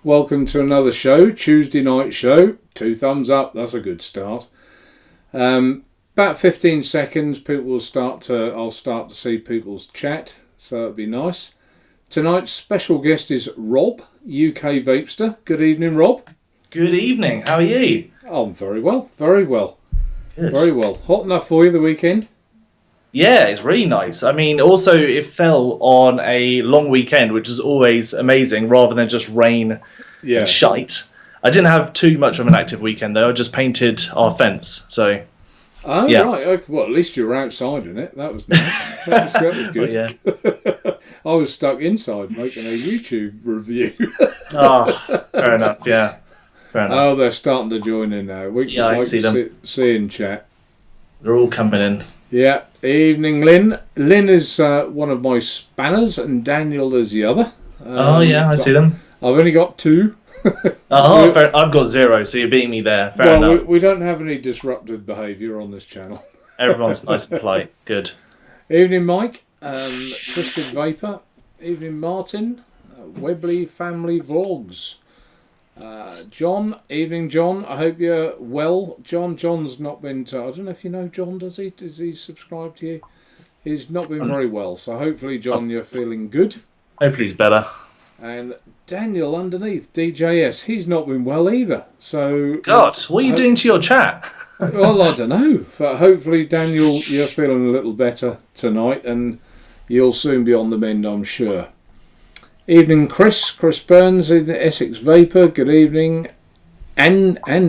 Welcome to another show, Tuesday night show. 2 thumbs up, that's a good start. About 15 seconds, I'll start to see people's chat, so that'd be nice. Tonight's special guest is Rob, UK Vapester. Good evening, Rob. Good evening, how are you? I'm very well, very well. Good. Very well. Hot enough for you the weekend? Yeah, it's really nice. I mean, also it fell on a long weekend, which is always amazing, rather than just rain and shite. I didn't have too much of an active weekend, though. I just painted our fence, so... Oh, yeah. Right. Okay. Well, at least you were outside in it. That was nice. That was good. Yeah. I was stuck inside making a YouTube review. Fair enough, yeah. Fair enough. Oh, they're starting to join in now. I see them. See in chat. They're all coming in. Yeah. Evening, Lynn. Lynn is one of my spanners, and Daniel is the other. I see them. I've only got 2. I've got 0, so you're beating me there. Fair enough. We don't have any disruptive behaviour on this channel. Everyone's nice and polite. Good. Evening, Mike. Twisted Vapor. Evening, Martin. Webley Family Vlogs. John. Evening, John. I hope you're well. John's not been I don't know if you know John, does he? Does he subscribe to you? He's not been very well, so hopefully, John, you're feeling good. Hopefully he's better. And Daniel underneath, DJS, he's not been well either. So God, what are you doing to your chat? Well, I don't know. But hopefully, Daniel, you're feeling a little better tonight, and you'll soon be on the mend, I'm sure. Evening, Chris Burns in Essex Vapor. Good evening, and Ike.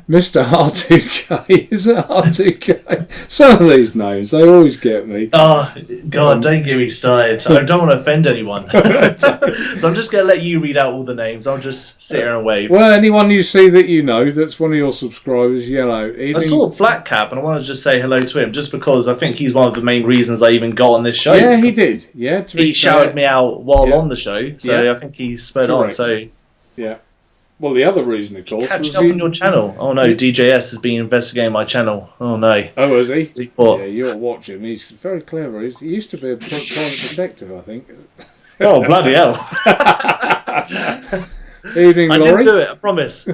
Mr. R2K, is it R2K? Some of these names, they always get me. Oh, God, don't get me started. I don't want to offend anyone. So I'm just going to let you read out all the names. I'll just sit here and wave. Well, anyone you see that you know that's one of your subscribers, yellow. I saw Flat Cap, and I want to just say hello to him, just because I think he's one of the main reasons I even got on this show. Yeah, he did. Yeah, he shouted me out while on the show, so I think he's sped on. So yeah. Well, the other reason, of course, catching up on your channel. Oh no, DJS has been investigating my channel. Oh no. Oh, is he? Yeah, you're watching. He's very clever. He used to be a private detective, I think. Oh, bloody hell. Evening, Laurie. I didn't do it, I promise.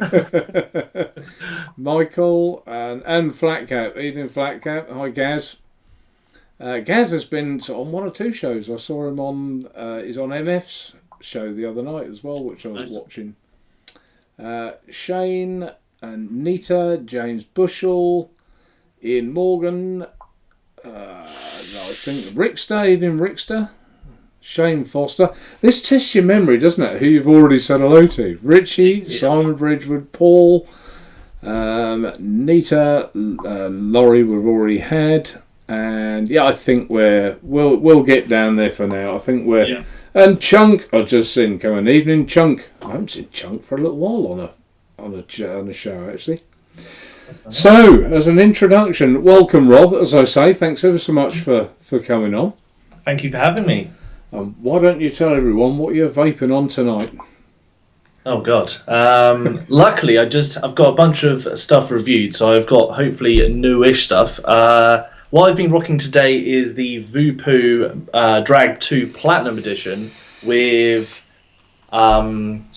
Michael and Flatcap. Evening, Flatcap. Hi, Gaz. Gaz has been on 1 or 2 shows. I saw him on. He's on MF's show the other night as well, which I was watching. Shane and Nita, James Bushell, Ian Morgan, I think Rickster, Ian Rickster, Shane Foster. This tests your memory, doesn't it? Who you've already said hello to. Richie, Simon Bridgewood, Paul, Nita, Laurie we've already had, and I think we'll get down there for now. I think we're... Yeah. And Chunk, I've just seen coming. Evening, Chunk. I haven't seen Chunk for a little while on a show, actually. So, as an introduction, welcome, Rob. As I say, thanks ever so much for coming on. Thank you for having me. Why don't you tell everyone what you're vaping on tonight? Oh God! Luckily, I've got a bunch of stuff reviewed, so I've got hopefully newish stuff. What I've been rocking today is the Voopoo Drag 2 Platinum Edition with Asmodus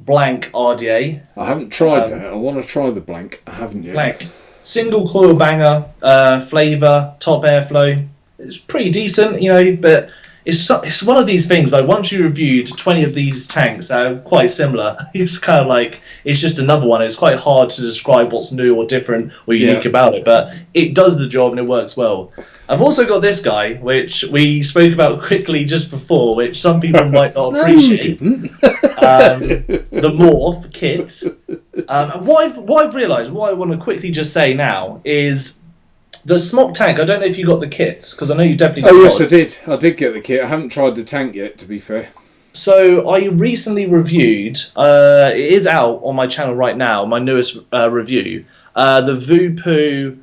Blank RDA. I haven't tried that. I want to try the Blank. I haven't yet. Blank. Single coil banger, flavour, top airflow. It's pretty decent, but it's one of these things, like once you reviewed 20 of these tanks that are quite similar, it's kind of like, it's just another one. It's quite hard to describe what's new or different or unique about it, but it does the job and it works well. I've also got this guy, which we spoke about quickly just before, which some people might not appreciate. No, you didn't. The Morph kit. What I've realised, what I want to quickly just say now is, the Smock tank, I don't know if you got the kits, because I know you definitely got. Oh yes, I did. I did get the kit. I haven't tried the tank yet, to be fair. So I recently reviewed, it is out on my channel right now, my newest review, the Voopoo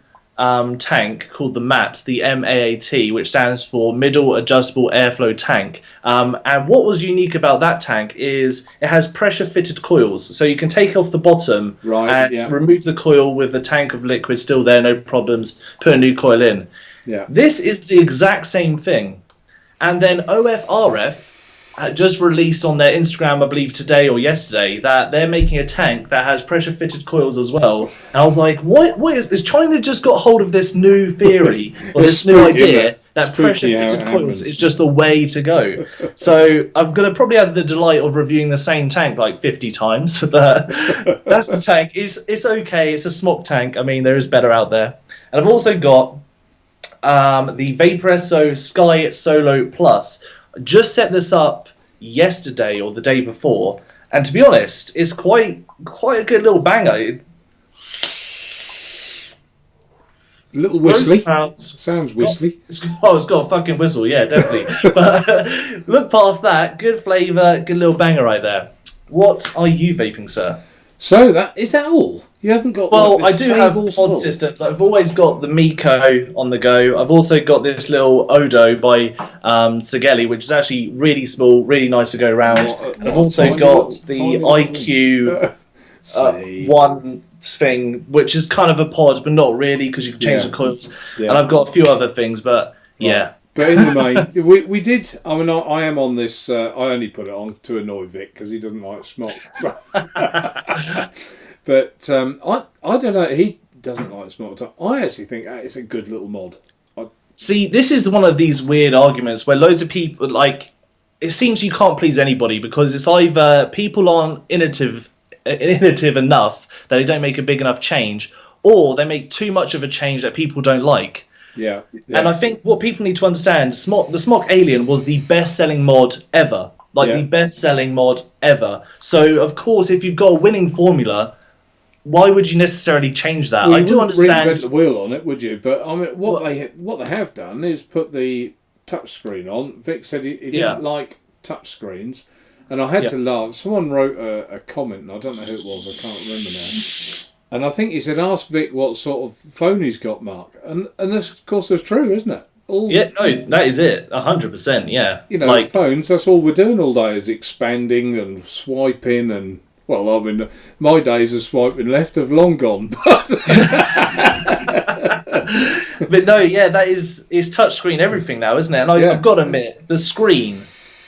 tank called the MAT, the MAAT, which stands for Middle Adjustable Airflow Tank. And what was unique about that tank is it has pressure-fitted coils, so you can take off the bottom and remove the coil with the tank of liquid still there, no problems, put a new coil in. Yeah. This is the exact same thing. And then OFRF just released on their Instagram, I believe today or yesterday, that they're making a tank that has pressure fitted coils as well. And I was like, what is China just got hold of this new theory or this new idea that pressure fitted coils is just the way to go? So I'm going to probably have the delight of reviewing the same tank like 50 times, but that's the tank. It's okay. It's a smock tank. I mean, there is better out there. And I've also got the Vapester Sky Solo Plus. Just set this up yesterday or the day before, and to be honest, it's quite a good little banger. A little whistly. Sounds whistly. It's got a fucking whistle, yeah, definitely. But look past that, good flavour, good little banger right there. What are you vaping, sir? So is that all? You haven't got. Well, I do have pod systems. I've always got the Miko on the go. I've also got this little Odo by Sigeli, which is actually really small, really nice to go around. I've also got the IQ one thing, which is kind of a pod, but not really because you can change the coils. Yeah. And I've got a few other things, but yeah. But in the main, we did. I mean, I am on this. I only put it on to annoy Vic because he doesn't like smoke. So. But I don't know. He doesn't like smoke. I actually think it's a good little mod. See, this is one of these weird arguments where loads of people like. It seems you can't please anybody because it's either people aren't innovative enough that they don't make a big enough change, or they make too much of a change that people don't like. Yeah. And I think what people need to understand, the Smock Alien was the best-selling mod ever. The best-selling mod ever. So, of course, if you've got a winning formula, why would you necessarily change that? Well, I do understand. Reinvent the wheel on it, would you? But I mean, what they have done is put the touchscreen on. Vic said he didn't like touchscreens, and I had to laugh. Someone wrote a comment, and I don't know who it was. I can't remember now. And I think he said, ask Vic what sort of phone he's got, Mark. And that's, of course, that's true, isn't it? That is it. 100%, yeah. You know, phones, that's all we're doing all day is expanding and swiping and, well, I mean, my days of swiping left have long gone. But no, yeah, that is touchscreen everything now, isn't it? And I've got to admit, the screen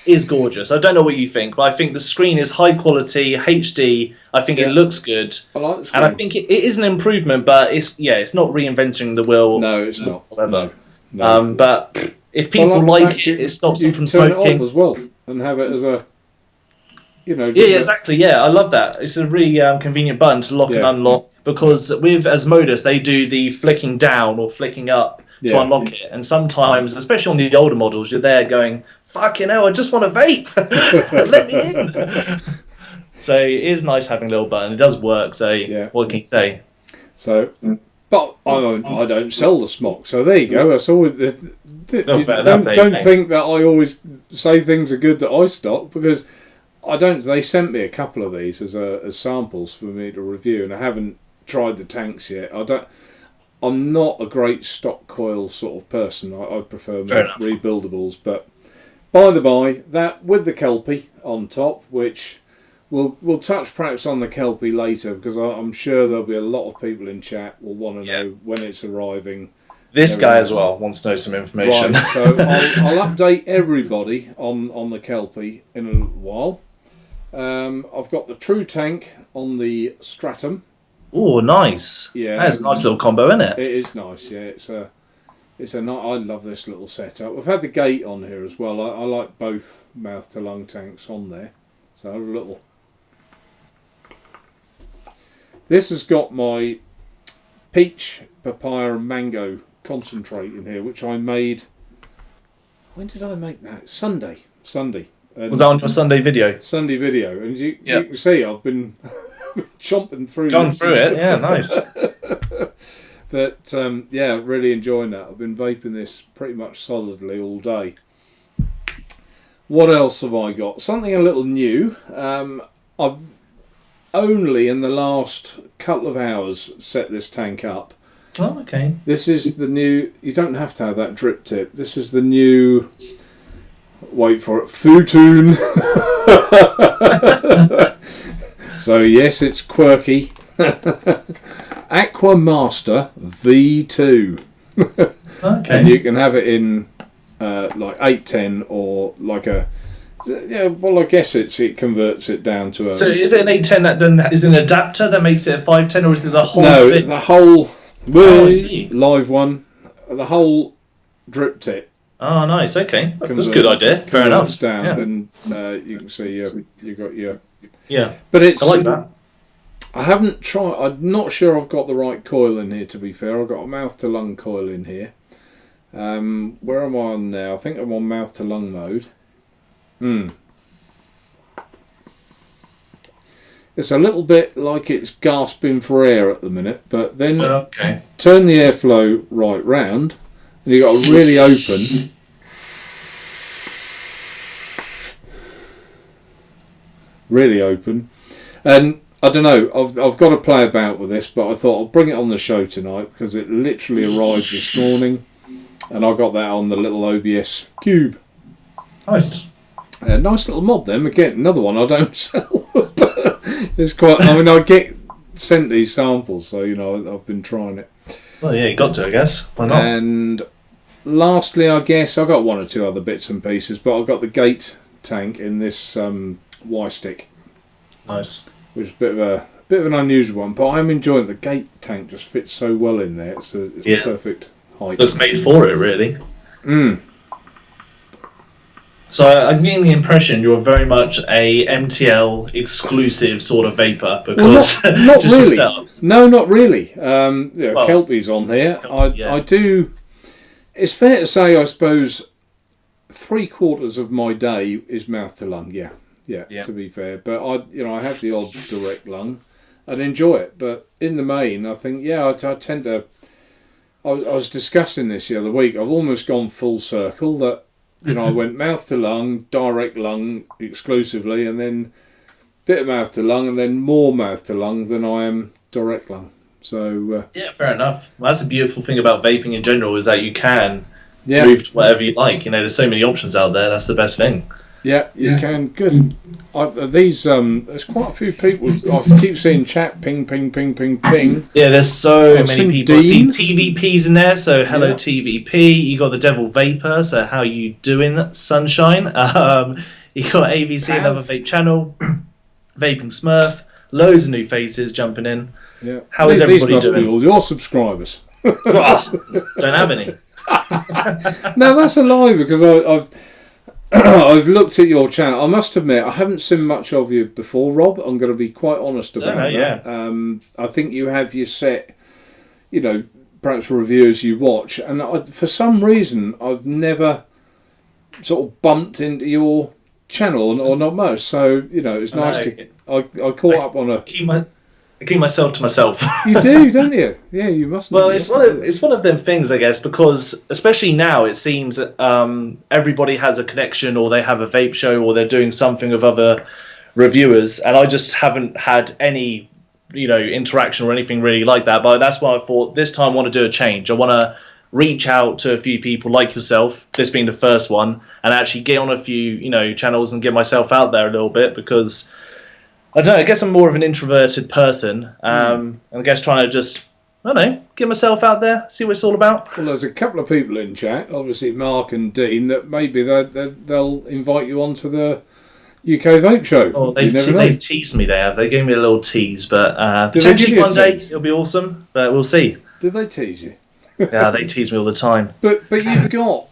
is gorgeous. I don't know what you think, but I think the screen is high quality, HD. I think it looks good. I like the screen. And I think it is an improvement, but it's not reinventing the wheel. No, it's not. No. But if people like it stops them from smoking. Turn it off as well and have it as a, Yeah, exactly. Yeah, I love that. It's a really convenient button to lock and unlock because with Asmodus they do the flicking down or flicking up to unlock it, and sometimes, especially on the older models, you're there going, fucking hell, I just want to vape. Let me in. So it is nice having a little button. It does work. So what can you say? So, but I don't sell the smock. So there you go. That's always. Don't think that I always say things are good that I stock because I don't. They sent me a couple of these as samples for me to review, and I haven't tried the tanks yet. I'm not a great stock coil sort of person. I prefer rebuildables, but. By the by, that with the Kelpie on top, which we'll touch perhaps on the Kelpie later because I'm sure there'll be a lot of people in chat will want to know when it's arriving. This guy as well wants to know some information. Right, so I'll update everybody on the Kelpie in a while. I've got the True Tank on the Stratum. Oh, nice! Yeah, that's a nice little combo, isn't it? It is nice. Yeah, I love this little setup. We've had the gate on here as well. I like both mouth to lung tanks on there. So a little. This has got my peach, papaya, and mango concentrate in here, which I made. When did I make that? Sunday. And was that on your Sunday video? Sunday video, and you can see I've been chomping through. Gone through it. Yeah, nice. But, really enjoying that. I've been vaping this pretty much solidly all day. What else have I got? Something a little new. I've only in the last couple of hours set this tank up. Oh, okay. This is the new... You don't have to have that drip tip. This is the new... Wait for it. Futoon. So, yes, it's quirky. Aqua Master V2. Okay. And you can have it in like 810 or like a. Yeah, well, I guess it converts it down to a. So is it an 810 that then is an adapter that makes it a 510, or is it the whole No, thing? the whole I see. live one, the whole drip tip. Oh, nice. Okay, that's a good idea. Fair enough. Down, Yeah. and you can see you got your. Yeah. But it's. I like that. I haven't tried. I'm not sure I've got the right coil in here. To be fair, I've got a mouth to lung coil in here. Where am I on now? I think I'm on mouth to lung mode. It's a little bit like it's gasping for air at the minute, but then turn the airflow right round, and you got a really open. Really open, and I don't know. I've got to play about with this, but I thought I'll bring it on the show tonight because it literally arrived this morning, and I got that on the little OBS cube. Nice. Nice little mod then. Again, another one I don't sell. But it's quite. I mean, I get sent these samples, so I've been trying it. Well, yeah, you got to, I guess. Why not? And lastly, I guess I got one or two other bits and pieces, but I got the gate tank in this Y stick. Nice. Which is a bit of an unusual one, but I'm enjoying the gate tank. Just fits so well in there. It's a perfect height. Looks made for it, really. So I'm getting the impression you're very much a MTL exclusive sort of vapor because not just really. yourselves. No, not really. Kelpie's on here. I do. It's fair to say, I suppose, 3/4 of my day is mouth to lung. Yeah. To be fair, but I have the odd direct lung and enjoy it. But in the main, I think I tend to. I was discussing this the other week. I've almost gone full circle. That I went mouth to lung, direct lung exclusively, and then bit of mouth to lung, and then more mouth to lung than I am direct lung. So fair enough. Well, that's the beautiful thing about vaping in general is that you can move to whatever you like. There's so many options out there. That's the best thing. Yeah, you can. Good. There's quite a few people. I keep seeing chat ping, ping, ping, ping, ping. Yeah, there's so many people. I see Dean. TVP's in there, so hello TVP. You got the Devil Vapor, so how you doing, Sunshine? You got ABC, another vape channel. Vaping Smurf. Loads of new faces jumping in. Yeah. How is everybody must doing? Be all your subscribers. Don't have any. No, that's a lie because I've looked at your channel. I must admit, I haven't seen much of you before, Rob. I'm going to be quite honest about that. Yeah. I think you have your set, perhaps reviewers you watch, and for some reason I've never sort of bumped into your channel or not much. So it's nice to. I caught up on a. I keep myself to myself. You do, don't you? Yeah, you must. Well, it's one of them things, I guess, because especially now it seems that everybody has a connection, or they have a vape show, or they're doing something with other reviewers, and I just haven't had any, interaction or anything really like that. But that's why I thought this time I want to do a change. I want to reach out to a few people like yourself, this being the first one, and actually get on a few, channels and get myself out there a little bit because. I don't know, I guess I'm more of an introverted person. And I guess trying to just, get myself out there, see what it's all about. Well, there's a couple of people in chat, obviously Mark and Dean, that maybe they'll invite you onto the UK Vape Show. Oh, they've teased me there. They gave me a little tease, but potentially one day it'll be awesome, but we'll see. Did they tease you? Yeah, they tease me all the time. But you've got,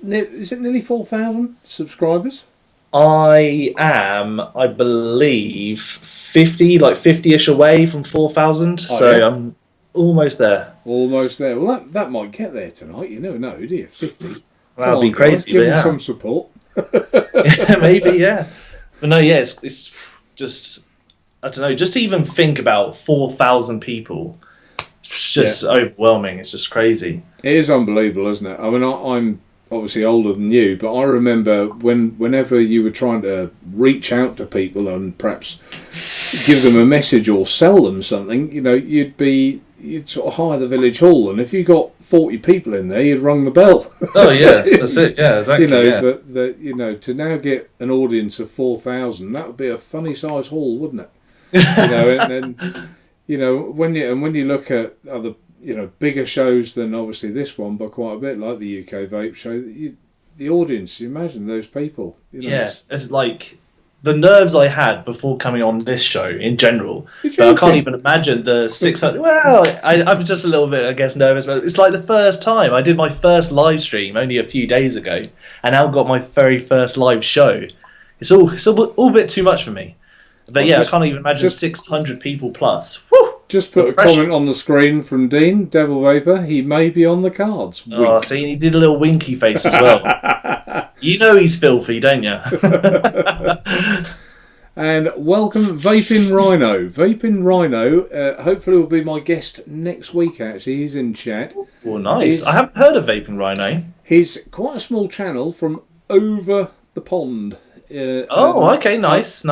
is it nearly 4,000 subscribers? I am, I believe, 50-ish away from 4,000. So I'm almost there. Almost there. Well, that might get there tonight. You never know, do you? 50. That'd be crazy. Give them some support. Maybe, yeah. But no, yeah, it's just, I don't know, just to even think about 4,000 people. It's just overwhelming. It's just crazy. It is unbelievable, isn't it? I mean, I'm obviously older than you, but I remember whenever you were trying to reach out to people and perhaps give them a message or sell them something, you'd sort of hire the village hall, and if you got 40 people in there, you'd rung the bell. Oh yeah, that's it. Yeah, exactly. But to now get an audience of 4,000, that would be a funny size hall, wouldn't it? And then when you look at other bigger shows than obviously this one by quite a bit, like the UK Vape Show, the audience. You imagine those people. It's like the nerves I had before coming on this show in general. But I can't even imagine the 600. Well, I'm just a little bit, I guess, nervous. But it's like the first time I did my first live stream only a few days ago, and now got my very first live show. It's all a bit too much for me. But I can't even imagine 600 people plus. Woo! Just put a comment on the screen from Dean, Devil Vapor. He may be on the cards. Oh, see, he did a little winky face as well. You know he's filthy, don't you? And welcome, Vaping Rhino. Vaping Rhino, hopefully will be my guest next week, actually. He's in chat. Oh, nice. I haven't heard of Vaping Rhino. He's quite a small channel from over the pond. Okay, nice.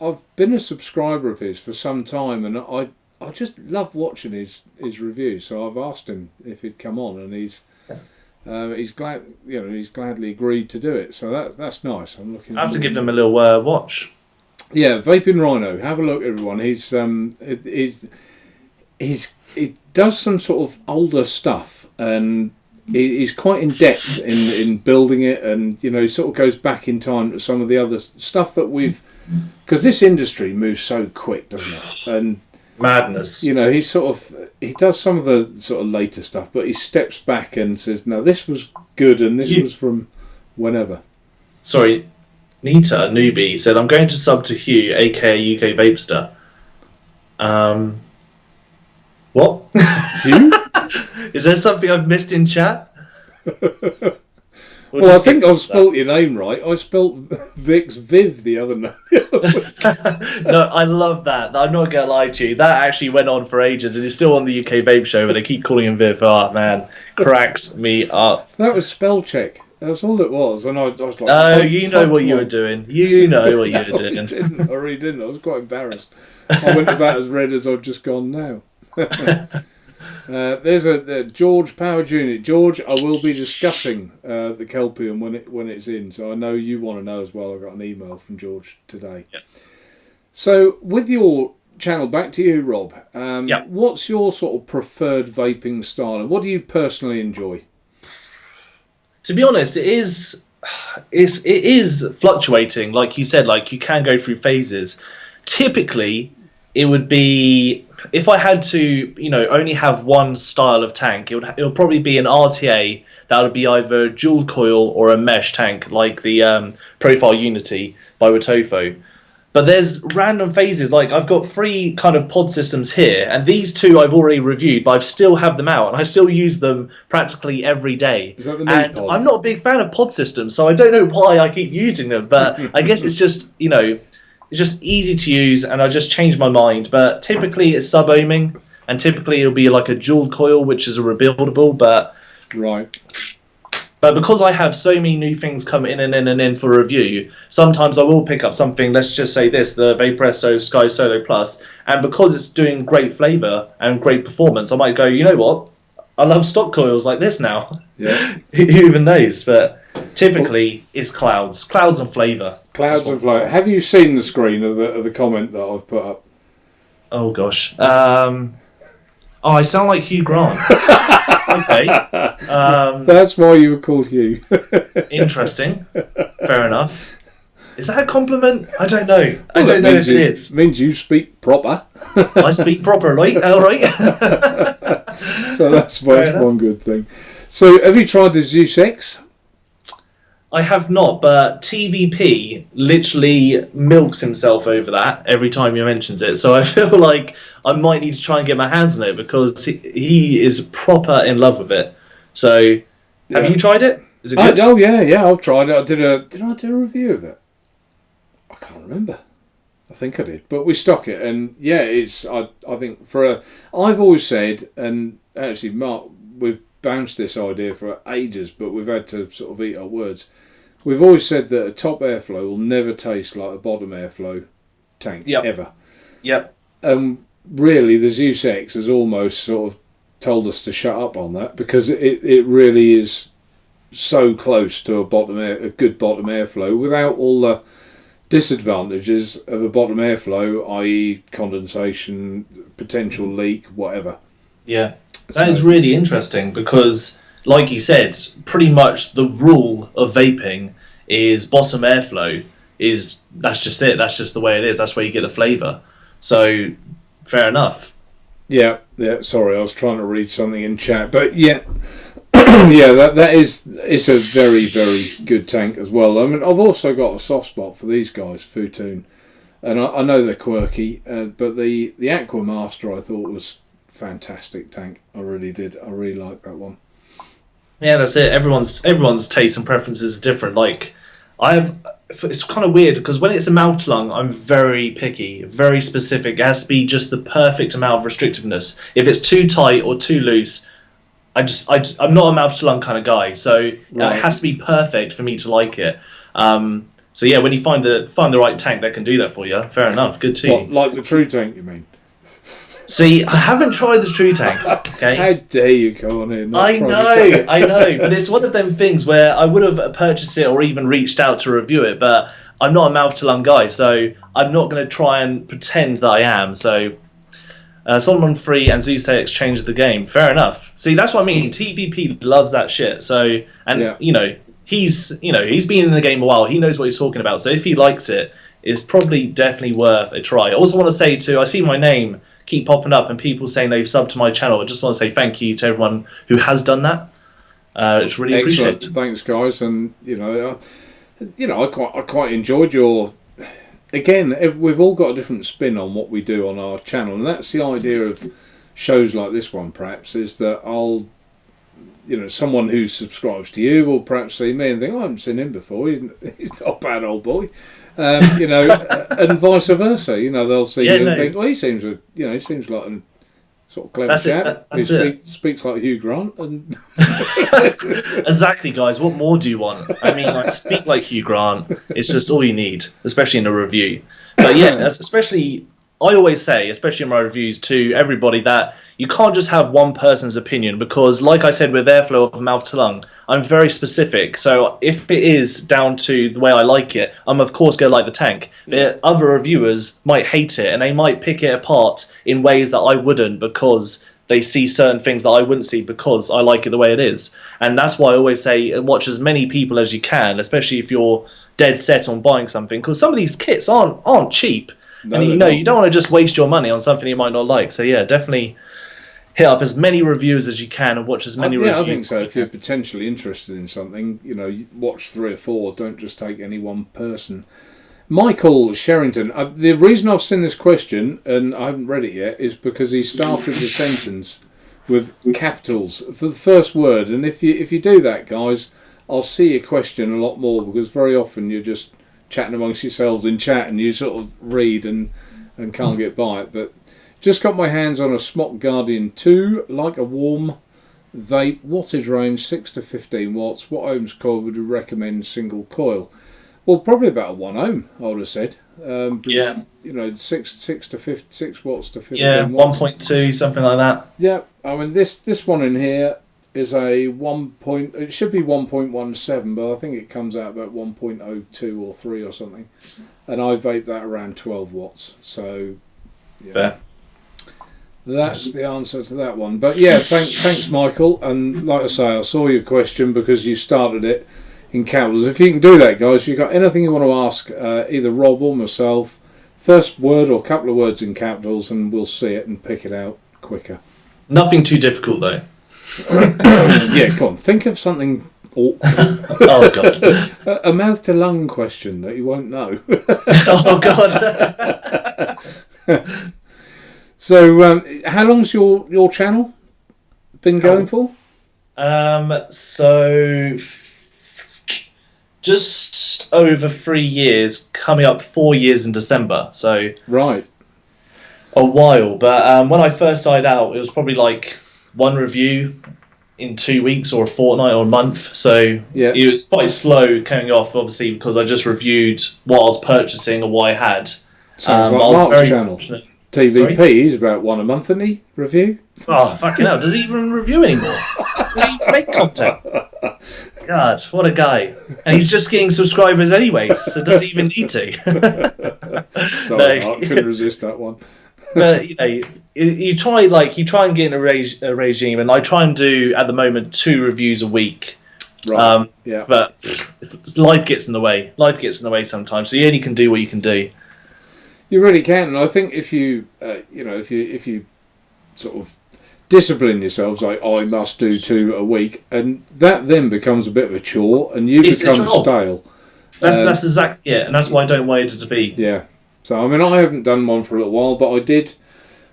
I've been a subscriber of his for some time, and I just love watching his reviews. So I've asked him if he'd come on, and he's glad, he's gladly agreed to do it. So that's nice. I'm looking. I have to give him a little watch. Yeah, Vaping Rhino. Have a look, everyone. He does some sort of older stuff, and he's quite in depth in building it, and he sort of goes back in time to some of the other stuff that because this industry moves so quick, doesn't it? And madness. He does some of the sort of later stuff, but he steps back and says, "No, this was good, and this was from whenever." Sorry, Nita newbie said, "I'm going to sub to Hugh, aka UK Vapester." What? Hugh? Is there something I've missed in chat? Well, I think I've spelt your name right. I spelt Vix Viv the other night. No, I love that. I'm not going to lie to you. That actually went on for ages, and it's still on the UK Vape Show, but they keep calling him Viv. Oh, man. Cracks me up. That was spell check. That's all it was. And I was like... Oh, you know what you were doing. You know what you were doing. I really didn't. I was quite embarrassed. I went about as red as I've just gone now. There's a George Power Jr. George, I will be discussing the Kelpium when it's in, so I know you want to know as well. I got an email from George today. Yeah. So with your channel, back to you, Rob. Yeah. What's your sort of preferred vaping style, and what do you personally enjoy? To be honest, it is fluctuating. Like you said, like you can go through phases. Typically, it would be, if I had to, only have one style of tank, it would probably be an RTA that would be either a dual coil or a mesh tank, like the Profile Unity by Watofo. But there's random phases, like I've got 3 kind of pod systems here, and these 2 I've already reviewed, but I still have them out, and I still use them practically every day. Is that the and pod? I'm not a big fan of pod systems, so I don't know why I keep using them, but I guess it's just, it's just easy to use, and I just changed my mind. But typically it's sub-ohming, and typically it'll be like a dual coil, which is a rebuildable, but... Right. But because I have so many new things coming in and in for review, sometimes I will pick up something, let's just say this, the Vapester Sky Solo Plus, and because it's doing great flavour and great performance, I might go, you know what, I love stock coils like this now. Yeah. Who even knows? But typically it's clouds and flavour. Clouds and flavour. Have you seen the screen of the comment that I've put up? Oh gosh. I sound like Hugh Grant. Okay. That's why you were called Hugh. Interesting. Fair enough. Is that a compliment? I don't know. I don't know if it is. It means you speak proper. I speak properly, all right. So that's one good thing. So have you tried the Zeus X? I have not, but TVP literally milks himself over that every time he mentions it. So I feel like I might need to try and get my hands on it because he is proper in love with it. So, have you tried it? Is it good? Oh yeah, I've tried it. Did I do a review of it? I can't remember. I think I did, but we stock it, and yeah, it's. I think I've always said, and actually, Mark, we've bounced this idea for ages, but we've had to sort of eat our words. We've always said that a top airflow will never taste like a bottom airflow tank ever. Yep. Really, the Zeus X has almost sort of told us to shut up on that because it really is so close to a good bottom airflow without all the disadvantages of a bottom airflow, i.e. condensation, potential leak, whatever. Yeah. That is really interesting because like you said, pretty much the rule of vaping is bottom airflow. That's just it. That's just the way it is. That's where you get the flavour. So, fair enough. Yeah. Sorry, I was trying to read something in chat, but yeah, yeah, it's a very, very good tank as well. I mean, I've also got a soft spot for these guys, Futoon, and I know they're quirky, but the Aqua Master I thought was fantastic tank. I really did. I really like that one. Yeah, that's it. Everyone's tastes and preferences are different. Like, it's kind of weird because when it's a mouth to lung, I'm very picky, very specific. It has to be just the perfect amount of restrictiveness. If it's too tight or too loose, I'm not a mouth to lung kind of guy. So it has to be perfect for me to like it. So yeah, when you find the right tank that can do that for you, fair enough. Good too. What, like the True Tank, you mean? See, I haven't tried the True Tank. Okay. How dare you go on in? I know, but it's one of them things where I would have purchased it or even reached out to review it, but I'm not a mouth to lung guy, so I'm not going to try and pretend that I am. So, Solomon Free and Zeus changed the game. Fair enough. See, that's what I mean. TVP loves that shit. So, and he's been in the game a while. He knows what he's talking about. So if he likes it, it's probably definitely worth a try. I also want to say I see my name keep popping up and people saying they've subbed to my channel. I just want to say thank you to everyone who has done that. It's really appreciated. Thanks, guys, and I quite enjoyed your. Again, we've all got a different spin on what we do on our channel, and that's the idea of shows like this one. Perhaps is that someone who subscribes to you will perhaps see me and think, I haven't seen him before. He's not a bad old boy. And vice versa. They'll see you and think, well, he seems like a sort of clever chap. He speaks like Hugh Grant. And exactly, guys. What more do you want? I mean, like, speak like Hugh Grant. It's just all you need, especially in a review. But yeah, I always say, especially in my reviews to everybody, that you can't just have one person's opinion because, like I said, with airflow of mouth to lung, I'm very specific. So if it is down to the way I like it, I'm of course going to like the tank. But other reviewers might hate it and they might pick it apart in ways that I wouldn't because they see certain things that I wouldn't see because I like it the way it is. And that's why I always say watch as many people as you can, especially if you're dead set on buying something, because some of these kits aren't cheap. No, and you don't want to just waste your money on something you might not like. So yeah, definitely hit up as many reviews as you can and watch as many reviews. Yeah, I think so. If you're potentially interested in something, watch 3 or 4. Don't just take any one person. Michael Sherrington. The reason I've seen this question and I haven't read it yet is because he started the sentence with capitals for the first word. And if you do that, guys, I'll see your question a lot more because very often you're just chatting amongst yourselves in chat and you sort of read and can't get by it. But just got my hands on a Smock Guardian 2, like a warm vape, wattage range 6 to 15 watts. What ohms coil would you recommend single coil? Well, probably about a 1 ohm, I would have said. Yeah. 6 watts to 15 yeah, watts. 1.2, something like that. Yeah, I mean, this one in here is a it should be 1.17, but I think it comes out about 1.02 or 3 or something. And I vape that around 12 watts. So, yeah. Fair. That's the answer to that one. But yeah, thanks, Michael. And like I say, I saw your question because you started it in capitals. If you can do that, guys, if you've got anything you want to ask, either Rob or myself, first word or couple of words in capitals, and we'll see it and pick it out quicker. Nothing too difficult, though. Yeah, come on. Think of something awkward. Oh, God. A mouth to lung question that you won't know. Oh, God. So, how long's your channel been going for? So just over 3 years, coming up 4 years in December. So right, a while. But when I first started out, it was probably like one review in 2 weeks or a fortnight or a month. So yeah, it was quite slow coming off, obviously, because I just reviewed what I was purchasing or what I had. Sounds like Mark's channel. TVP, sorry? He's about 1 a month, isn't he? Review? Oh, fucking hell. Does he even review anymore? Does he make content? God, what a guy. And he's just getting subscribers anyway, so does he even need to? Sorry, Mark, couldn't resist that one. But you try and get in a regime, and I try and do at the moment 2 reviews a week. Right. Yeah. But life gets in the way. Life gets in the way sometimes. So you only can do what you can do. You really can, and I think if you, if you sort of discipline yourselves, like I must do 2 a week, and that then becomes a bit of a chore, and you become stale. That's exactly it, and that's why I don't want it to be. Yeah. So I mean, I haven't done one for a little while, but I did.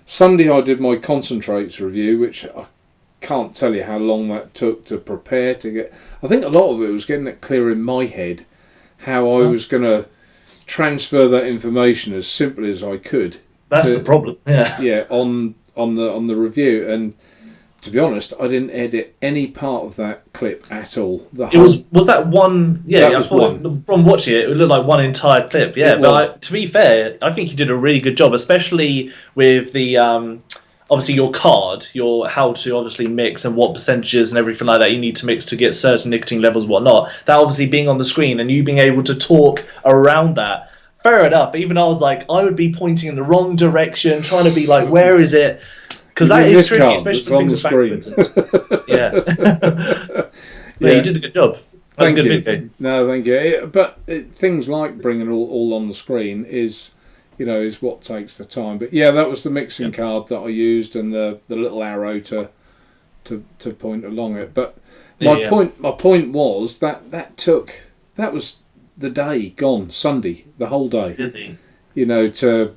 Sunday I did my concentrates review, which I can't tell you how long that took to prepare to get. I think a lot of it was getting it clear in my head how I was going to transfer that information as simply as I could. That's the problem. Yeah. Yeah. On the review, and to be honest, I didn't edit any part of that clip at all. Was that one? Yeah, that was one. From watching it, it looked like one entire clip. Yeah, but to be fair, I think you did a really good job, especially with the obviously your card, your how to obviously mix and what percentages and everything like that you need to mix to get certain nicotine levels, whatnot. That obviously being on the screen and you being able to talk around that. Fair enough. Even I was like, I would be pointing in the wrong direction, trying to be like, where is it? Because that is tricky, especially when things are backwards. Yeah. Yeah, you did a good job. That's a good video. No, thank you. But things like bringing it all on the screen is what takes the time. But yeah, that was the mixing card that I used, and the little arrow to point along it. But my point was that was the day gone, Sunday, the whole day. To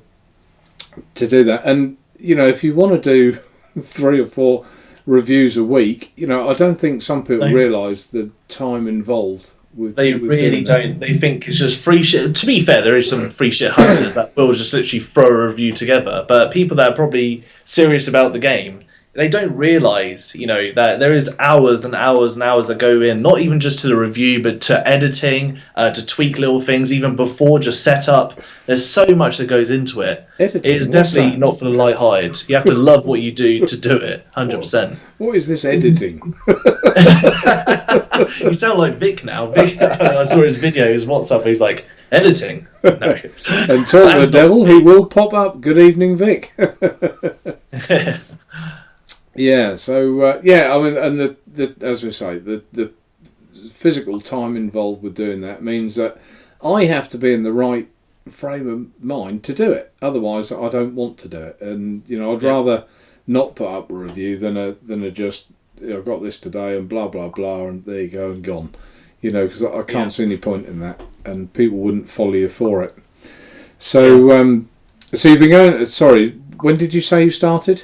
do that. And if you want to do 3 or 4 reviews a week, I don't think some people realise the time involved with. They really don't. They think it's just free shit. To be fair, there is some free shit hunters that will just literally throw a review together. But people that are probably serious about the game, they don't realise, that there is hours and hours and hours that go in, not even just to the review, but to editing, to tweak little things, even before just setup. There's so much that goes into it. Editing, it is definitely not for the light-hearted. You have to love what you do to do it, 100%. What is this editing? You sound like Vic now. Vic, I saw his video, his WhatsApp, he's like, editing? No. And talk the devil, he will pop up. Good evening, Vic. Yeah, so I mean, and the as we say, the physical time involved with doing that means that I have to be in the right frame of mind to do it. Otherwise, I don't want to do it, and I'd rather not put up a review than a just I've got this today and blah blah blah, and there you go and gone. Because I can't see any point in that, and people wouldn't follow you for it. So, so you've been going. Sorry, when did you say you started?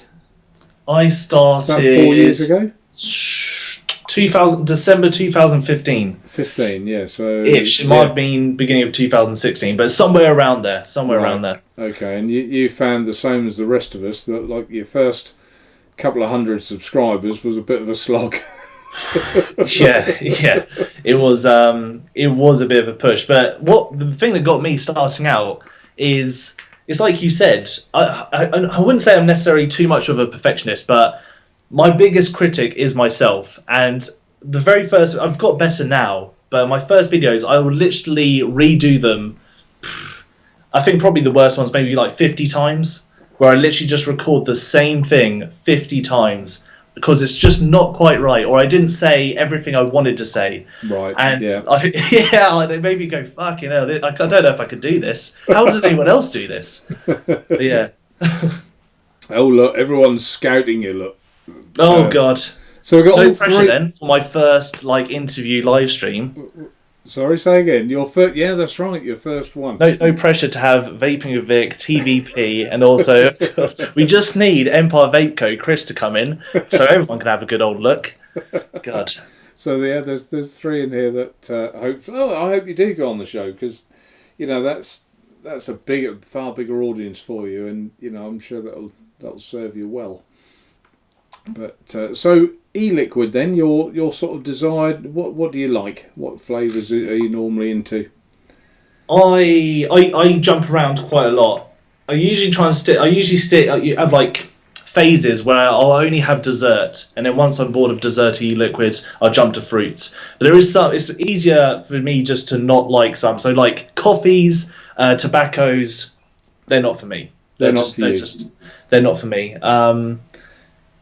I started about 4 years ago. December 2015. 15, yeah. So it might have been beginning of 2016, but somewhere around there. Around there. Okay, and you found the same as the rest of us that like your first couple of hundred subscribers was a bit of a slog. yeah. It was a bit of a push, but the thing that got me starting out is. It's like you said, I wouldn't say I'm necessarily too much of a perfectionist, but my biggest critic is myself. And the very first, I've got better now, but my first videos, I will literally redo them. I think probably the worst ones, maybe like 50 times, where I literally just record the same thing 50 times. Because it's just not quite right, or I didn't say everything I wanted to say. Right. And they made me go, fucking hell, I don't know if I could do this. How does anyone else do this? But yeah. Oh look, everyone's scouting you. Look. Oh god. So we got no all pressure three... then for my first interview live stream. Sorry, say again. Your first, yeah, that's right. Your first one. No pressure to have Vaping with Vic, TVP, and also of course, we just need Empire Vape Co. Chris to come in, so everyone can have a good old look. God. So yeah, there's 3 in here that hopefully. Oh, I hope you do go on the show because, that's a far bigger audience for you, and I'm sure that'll serve you well. But so e-liquid then, your sort of desired. What do you like? What flavours are you normally into? I jump around quite a lot. I usually try and stick. I have like phases where I'll only have dessert, and then once I'm bored of desserty liquids, I'll jump to fruits. But there is some. It's easier for me just to not like some. So like coffees, tobaccos, they're not for me. They're not for you. They're not for me.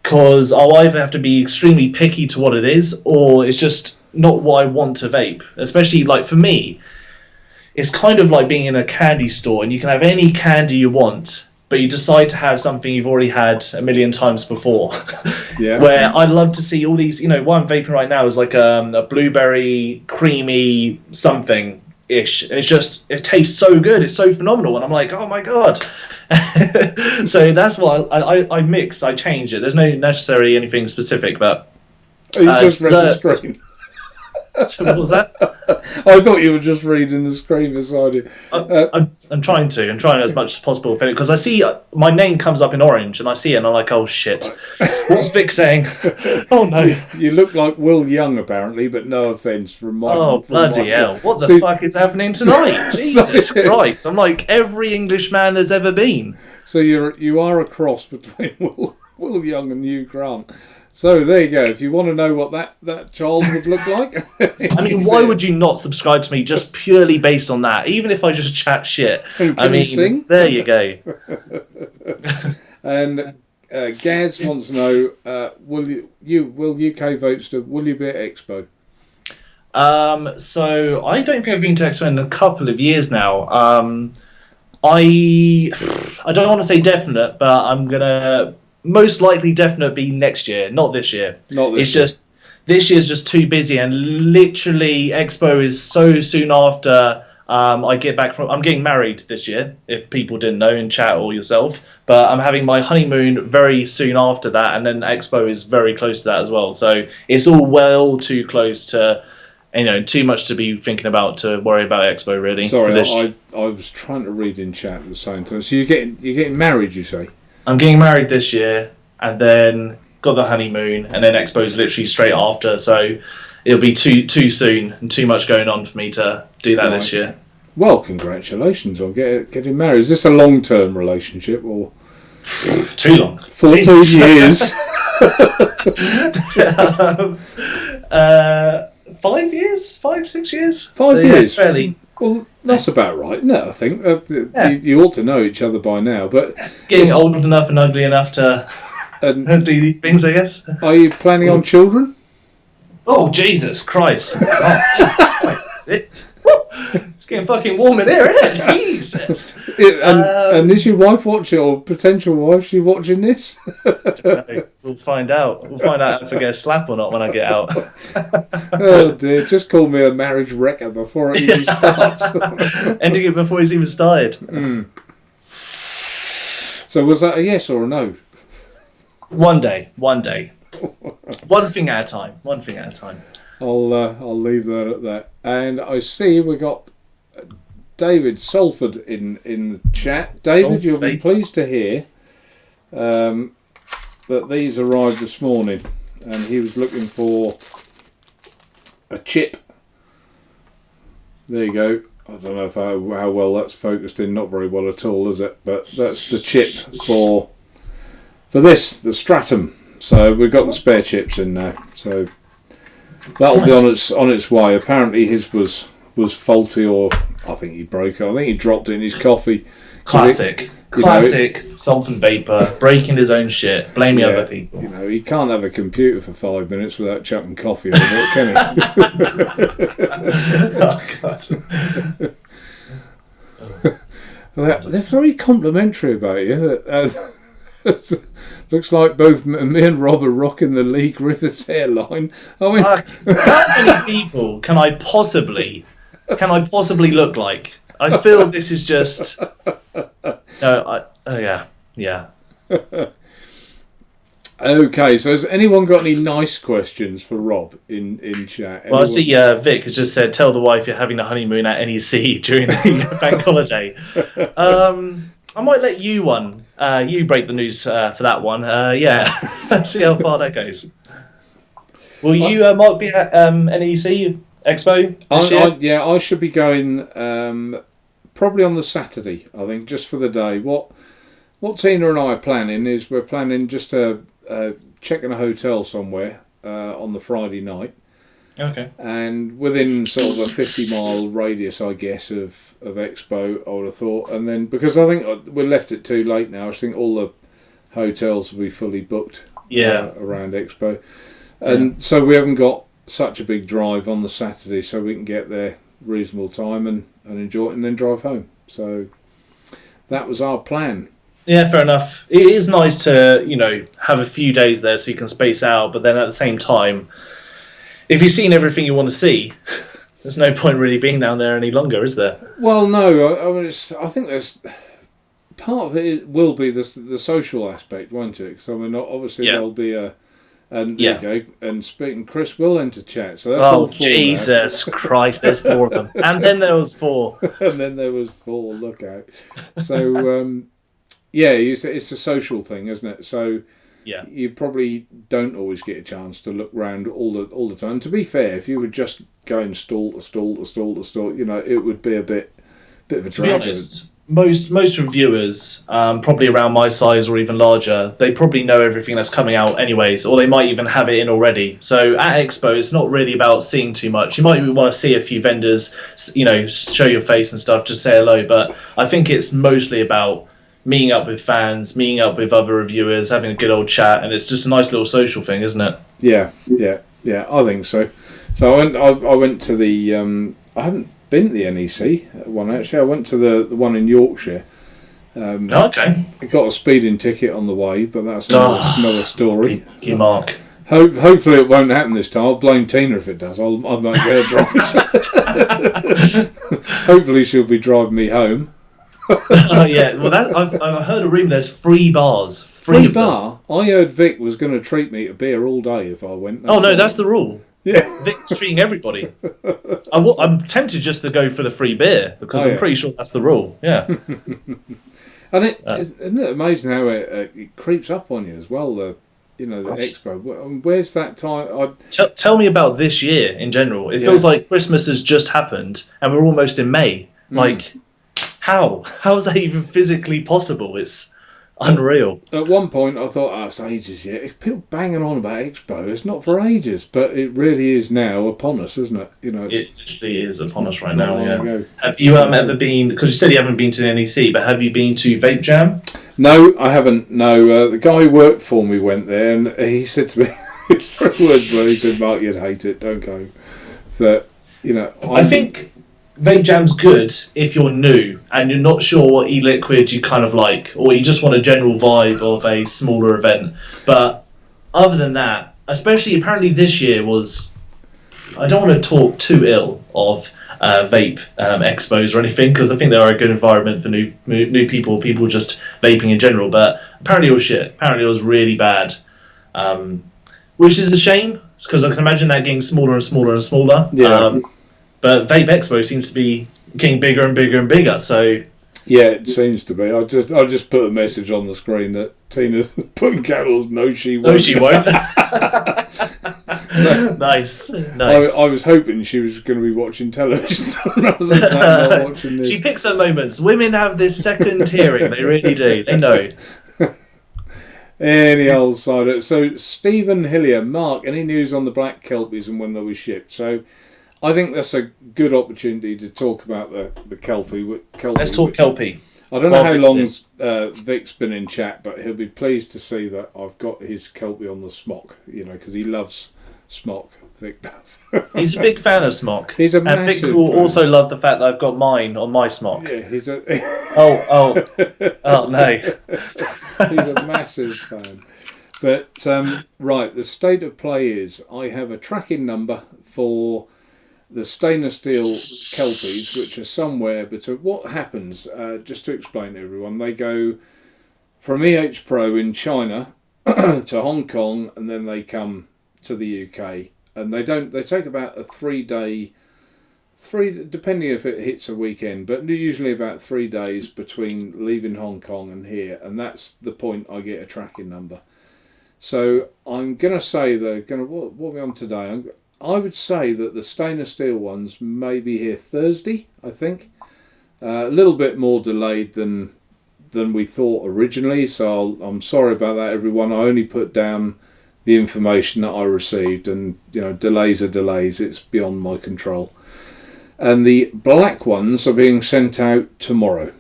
Because I'll either have to be extremely picky to what it is, or it's just not what I want to vape. Especially, like, for me, it's kind of like being in a candy store, and you can have any candy you want, but you decide to have something you've already had a million times before. Yeah. Where I love to see all these, what I'm vaping right now is like a blueberry creamy something-ish. And it tastes so good. It's so phenomenal. And I'm like, oh my God. So that's why I mix, I change it. There's no necessarily anything specific, but... Oh, you just read the screen. What was that? I thought you were just reading the screen beside you. I'm trying as much as possible, because I see my name comes up in orange, and I see it, and I'm like, oh shit, what's Vic saying? Oh no. You look like Will Young, apparently, but no offence from my... Oh, bloody hell. What the fuck is happening tonight? Jesus Christ. I'm like every Englishman there's ever been. So you are a cross between Will Young and Hugh Grant. So there you go. If you want to know what that child would look like, I mean, why would you not subscribe to me just purely based on that? Even if I just chat shit. Can you sing? There you go. And Gaz wants to know: will UK Vapester? Will you be at Expo? So I don't think I've been to Expo in a couple of years now. I don't want to say definite, but I'm gonna. Most likely definite be next year, not this year. Just this year's just too busy, and literally Expo is so soon after I get back from... I'm getting married this year, if people didn't know in chat or yourself, but I'm having my honeymoon very soon after that, and then Expo is very close to that as well. So it's all well too close to, too much to be thinking about to worry about Expo really. Sorry, I was trying to read in chat at the same time. So you're getting married, you say? I'm getting married this year, and then got the honeymoon, and then Expo's literally straight after. So it'll be too soon and too much going on for me to do that this year. Well, congratulations on getting married. Is this a long-term relationship or too long? 14 years. 5 years, 5-6 years. 5 years. Yeah, fairly. Well, that's about right, isn't it? I think you ought to know each other by now. But getting old enough and ugly enough to do these things, I guess. Are you planning on children? Oh, Jesus Christ! It's getting fucking warm in here, isn't it? Jesus. And is your wife watching, or potential wife, she watching this? We'll find out. We'll find out if I get a slap or not when I get out. Oh dear! Just call me a marriage wrecker before it even starts. Ending it before he's even started. So was that a yes or a no? One day. One thing at a time. I'll leave that at that. And I see we got David Salford in the chat. David, you'll be pleased to hear that these arrived this morning, and he was looking for a chip. There you go. I don't know how well that's focused in. Not very well at all, is it? But that's the chip for this, the Stratum. So we've got the spare chips in now. So that'll be on its way. Apparently his was faulty, or I think he broke it. I think he dropped it in his coffee. Classic salt and vapor, breaking his own shit, blaming other people. He can't have a computer for 5 minutes without chucking coffee over it, can he? Oh God. They're very complimentary about you. Looks like both me and Rob are rocking the League Rivers hairline. I mean, how many people can I possibly look like? I feel this is just. Yeah. Okay, so has anyone got any nice questions for Rob in chat? Well, I see Vic has just said, tell the wife you're having a honeymoon at NEC during the bank holiday. I might let you you break the news for that one. Let's see how far that goes. Will you, Mark, be at NEC Expo this year? I should be going probably on the Saturday, I think, just for the day. What Tina and I are planning is we're planning just to check in a hotel somewhere on the Friday night. Okay. And within sort of a 50-mile radius, I guess, of Expo, I would have thought. And then, because I think we left it too late now, I think all the hotels will be fully booked around Expo. And so we haven't got such a big drive on the Saturday, so we can get there reasonable time and enjoy it and then drive home. So that was our plan. Yeah, fair enough. It is nice to, have a few days there so you can space out, but then at the same time, if you've seen everything you want to see, there's no point really being down there any longer, is there? Well, no. I think there's part of it will be the social aspect, won't it? Because obviously there'll be a. And there you go. And speaking, Chris will enter chat. So that's all four Jesus now. Christ! There's 4 of them, and then there was 4. And then there was 4. Look out! So it's a social thing, isn't it? So you probably don't always get a chance to look round all the time. And to be fair, if you were just going stall to stall to stall to stall, it would be a bit of a drag. To be honest, most reviewers, probably around my size or even larger, they probably know everything that's coming out anyways, or they might even have it in already. So at Expo, it's not really about seeing too much. You might want to see a few vendors, show your face and stuff, just say hello. But I think it's mostly about meeting up with fans, meeting up with other reviewers, having a good old chat, and it's just a nice little social thing, isn't it? Yeah, I think so. So I went to the I haven't been to the NEC one actually. I went to the one in Yorkshire. Okay. I got a speeding ticket on the way, but that's another story. Thank you, Mark. Hopefully it won't happen this time. I'll blame Tina if it does. I might get her drive. Hopefully she'll be driving me home. Well, I've heard a rumour there's free bars. Free bar? I heard Vic was going to treat me to beer all day if I went. That's the rule. Yeah. Vic's treating everybody. I'm tempted just to go for the free beer because I'm pretty sure that's the rule. Yeah. And isn't it amazing how it creeps up on you as well? The Expo. Where's that time? Tell me about this year in general. It feels like Christmas has just happened and we're almost in May. Like, how is that even physically possible? It's unreal. At one point, I thought, it's ages yet. If people banging on about Expo, it's not for ages, but it really is now upon us, isn't it? It literally is upon us right now. Yeah. Have you ever been? Because you said you haven't been to the NEC, but have you been to Vape Jam? No, I haven't. No, the guy who worked for me went there, and he said to me, his words were, he said, "Mark, you'd hate it. Don't go." But I think Vape Jam's good if you're new and you're not sure what e-liquid you kind of like, or you just want a general vibe of a smaller event. But other than that, especially apparently this year was, I don't want to talk too ill of vape expos or anything, because I think they are a good environment for new people just vaping in general. But apparently it was shit. Apparently it was really bad, which is a shame because I can imagine that getting smaller and smaller and smaller. Yeah. But Vape Expo seems to be getting bigger and bigger and bigger. So yeah, it seems to be. I just put a message on the screen that Tina's putting capitals. No, she won't. No, she won't. Nice. I was hoping she was going to be watching television. I was not watching this. She picks her moments. Women have this second hearing. They really do. They know. Any old side. So Stephen Hillier, Mark, any news on the black kelpies and when they'll be shipped? So I think that's a good opportunity to talk about the kelpie. Let's talk kelpie. I don't know how long Vic's been in chat, but he'll be pleased to see that I've got his kelpie on the smock, because he loves smock. Vic does. He's a big fan of smock. He's a massive massive Vic will fan. also love the fact that I've got mine on my smock. Yeah, he's a... Oh no. He's a massive fan. But, right, the state of play is I have a tracking number for the stainless steel kelpies, which are somewhere between... What happens, just to explain to everyone, they go from EH Pro in China to Hong Kong, and then they come to the UK. And they take about a 3-day... depending if it hits a weekend, but usually about 3 days between leaving Hong Kong and here, and that's the point I get a tracking number. So I'm going to say what are we on today? I would say that the stainless steel ones may be here Thursday, I think. A little bit more delayed than we thought originally, so I'm sorry about that, everyone. I only put down the information that I received, and delays are delays. It's beyond my control. And the black ones are being sent out tomorrow.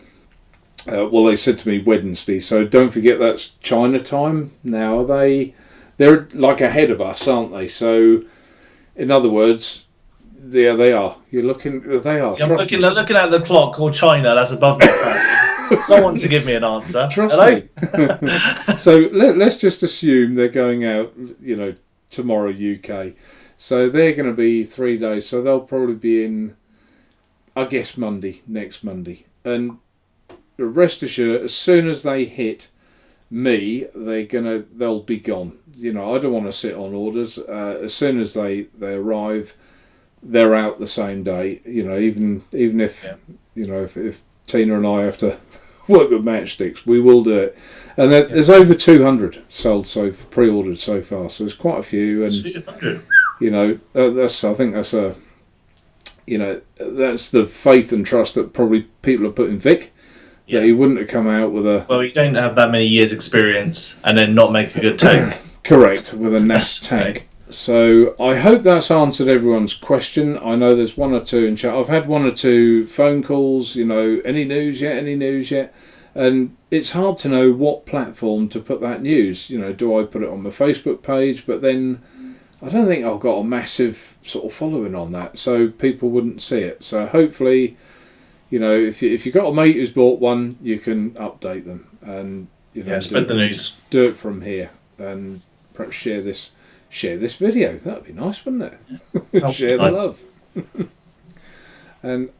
Well, they said to me Wednesday, so don't forget that's China time. Now they're like ahead of us, aren't they? So, in other words, yeah, they are. You're looking. They are. I'm looking at the clock or China. That's above me. Someone to give me an answer. Trust Hello? me. So let's just assume they're going out, tomorrow UK. So they're going to be 3 days. So they'll probably be in, I guess, next Monday. And rest assured, as soon as they hit me, they'll be gone. I don't want to sit on orders. As soon as they arrive, they're out the same day. Even if if Tina and I have to work with matchsticks, we will do it. And there's over 200 sold pre-ordered so far, so there's quite a few. And 200. I think that's that's the faith and trust that probably people have put in Vic. Yeah, he wouldn't have come out with a. Well, you don't have that many years' experience and then not make a good tank. Correct, with a NAS tank. Right. So I hope that's answered everyone's question. I know there's one or two in chat. I've had one or two phone calls, any news yet? And it's hard to know what platform to put that news. Do I put it on my Facebook page? But then I don't think I've got a massive sort of following on that, so people wouldn't see it. So hopefully, if you've got a mate who's bought one, you can update them and spread the news. Do it from here and perhaps share this video. That'd be nice, wouldn't it? Share the love. And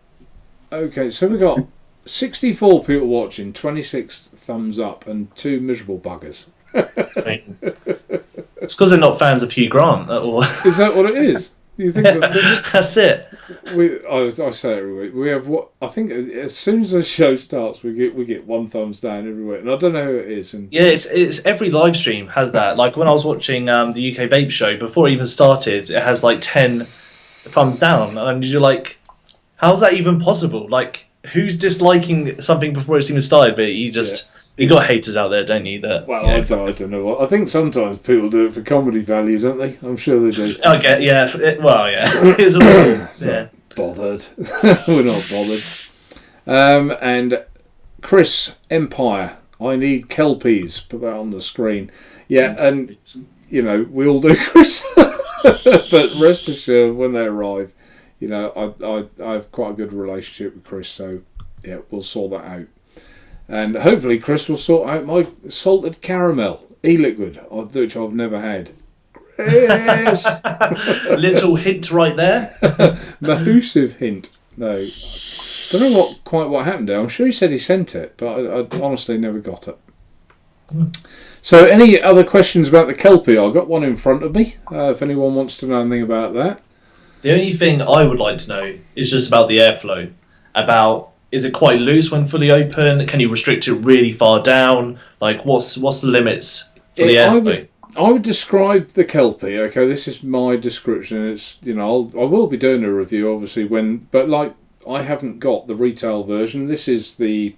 okay, so we've got 64 people watching, 26 thumbs up, and 2 miserable buggers. It's because they're not fans of Hugh Grant at all. Is that what it is? You think that's it? I say it every week. We have what I think. As soon as the show starts, we get 1 thumbs down every week, and I don't know who it is. And yeah, it's every live stream has that. Like when I was watching the UK Vape Show before it even started, it has like 10 thumbs down, and you're like, how's that even possible? Like, who's disliking something before it's even started? But you just. You got haters out there, don't you? I don't know. I think sometimes people do it for comedy value, don't they? I'm sure they do. Okay, yeah. Here's a list. Yeah. Bothered. We're not bothered. And Chris Empire. I need Kelpies. Put that on the screen. Yeah, and we all do, Chris. But rest assured, when they arrive, I have quite a good relationship with Chris, so yeah, we'll sort that out. And hopefully Chris will sort out my salted caramel e-liquid, which I've never had. Chris! Little hint right there. Massive hint. No. Don't know quite what happened there. I'm sure he said he sent it, but I honestly never got it. So any other questions about the Kelpie? I've got one in front of me, if anyone wants to know anything about that. The only thing I would like to know is just about the airflow. Is it quite loose when fully open? Can you restrict it really far down? Like, what's the limits for the airflow? I would describe the Kelpie. Okay, this is my description. It's I will be doing a review obviously but I haven't got the retail version. This is the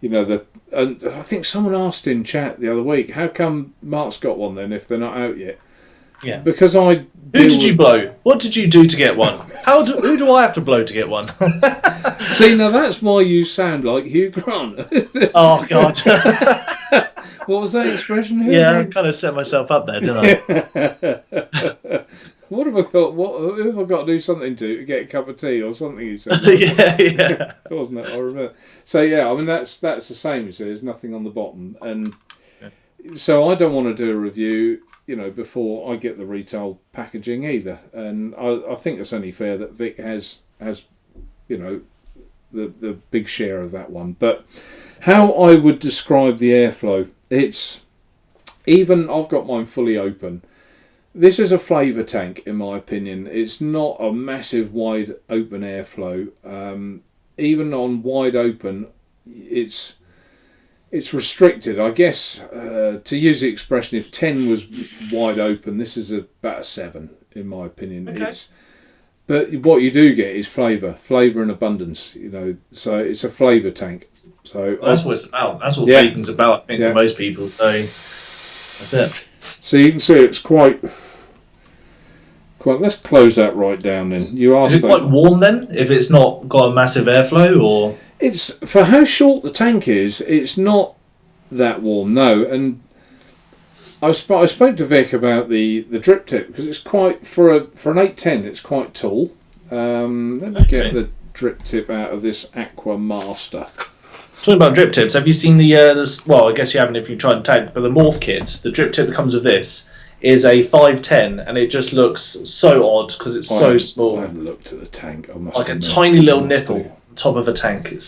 and I think someone asked in chat the other week, how come Mark's got one then if they're not out yet? Yeah. Because Who did you blow? What did you do to get one? Who do I have to blow to get one? See, now that's why you sound like Hugh Grant. Oh, God. What was that expression? Yeah, I kind of set myself up there, didn't I? What have I got? Who have I got to do something to get a cup of tea or something? You said, yeah. Wasn't it? I remember. So yeah, I mean that's the same. You see, there's nothing on the bottom, and so I don't want to do a review, before I get the retail packaging either. And I think it's only fair that Vic has the big share of that one. But how I would describe the airflow, it's even I've got mine fully open. This is a flavour tank, in my opinion. It's not a massive wide open airflow. Even on wide open, it's restricted. I guess to use the expression, if 10 was wide open, this is about a 7, in my opinion. Okay. But what you do get is flavour and abundance. So it's a flavour tank. So that's what it's about. That's what vaping's about, I think, for most people. So that's it. So you can see it's quite. Let's close that right down then. You asked. Is it quite warm then? If it's not got a massive airflow, or it's for how short the tank is. It's not that warm, no. And I spoke to Vic about the drip tip because it's quite for an 810. It's quite tall. Let me get the drip tip out of this Aqua Master. Talking about drip tips, have you seen well, I guess you haven't if you tried the tank, but the Morph kit, the drip tip that comes with this is a 510, and it just looks so odd because it's so small. I haven't looked at the tank. I must like admit, a tiny little nipple on top of a tank. It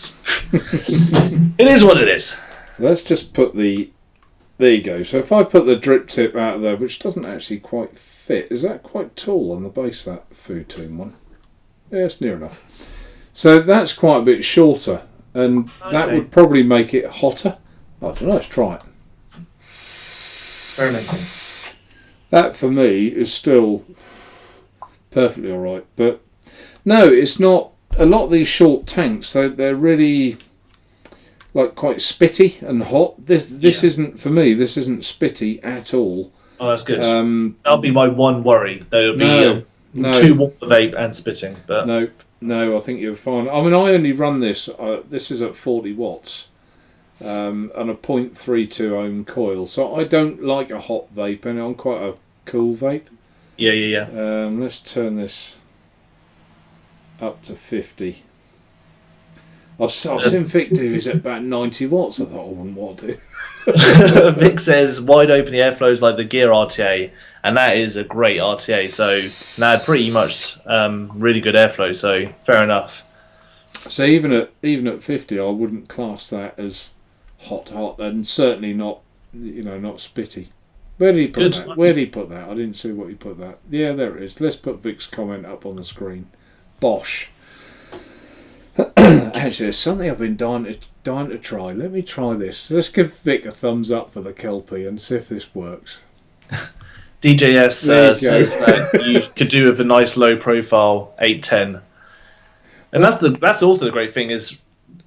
is what it is. So let's just put the. There you go. So if I put the drip tip out of there, which doesn't actually quite fit, is that quite tall on the base, that Food Tomb one? Yeah, it's near enough. So that's quite a bit shorter, and that would probably make it hotter. I don't know, let's try it. Experimenting. That for me is still perfectly alright, but no, it's not. A lot of these short tanks, they're really like quite spitty and hot. This isn't, for me, this isn't spitty at all. Oh, that's good. That'll be my one worry. There'll be too warm to vape and spitting. But no, I think you're fine. I mean, I only run this. This is at 40 watts and a 0.32 ohm coil, so I don't like a hot vape, and I'm quite a cool vape. Yeah. Let's turn this up to 50. I've seen Vic do is at about 90 watts. I thought I wouldn't want to. Vic says wide open airflow is like the Gear RTA, and that is a great RTA. So pretty much really good airflow. So fair enough. So even at 50, I wouldn't class that as hot, and certainly not not spitty. Where did he put that? Where did he put that? I didn't see what he put that. Yeah, there it is. Let's put Vic's comment up on the screen. Bosh. Actually, there's something I've been dying to try. Let me try this. Let's give Vic a thumbs up for the Kelpie and see if this works. DJS says that you could do with a nice low profile 810, and that's also the great thing is,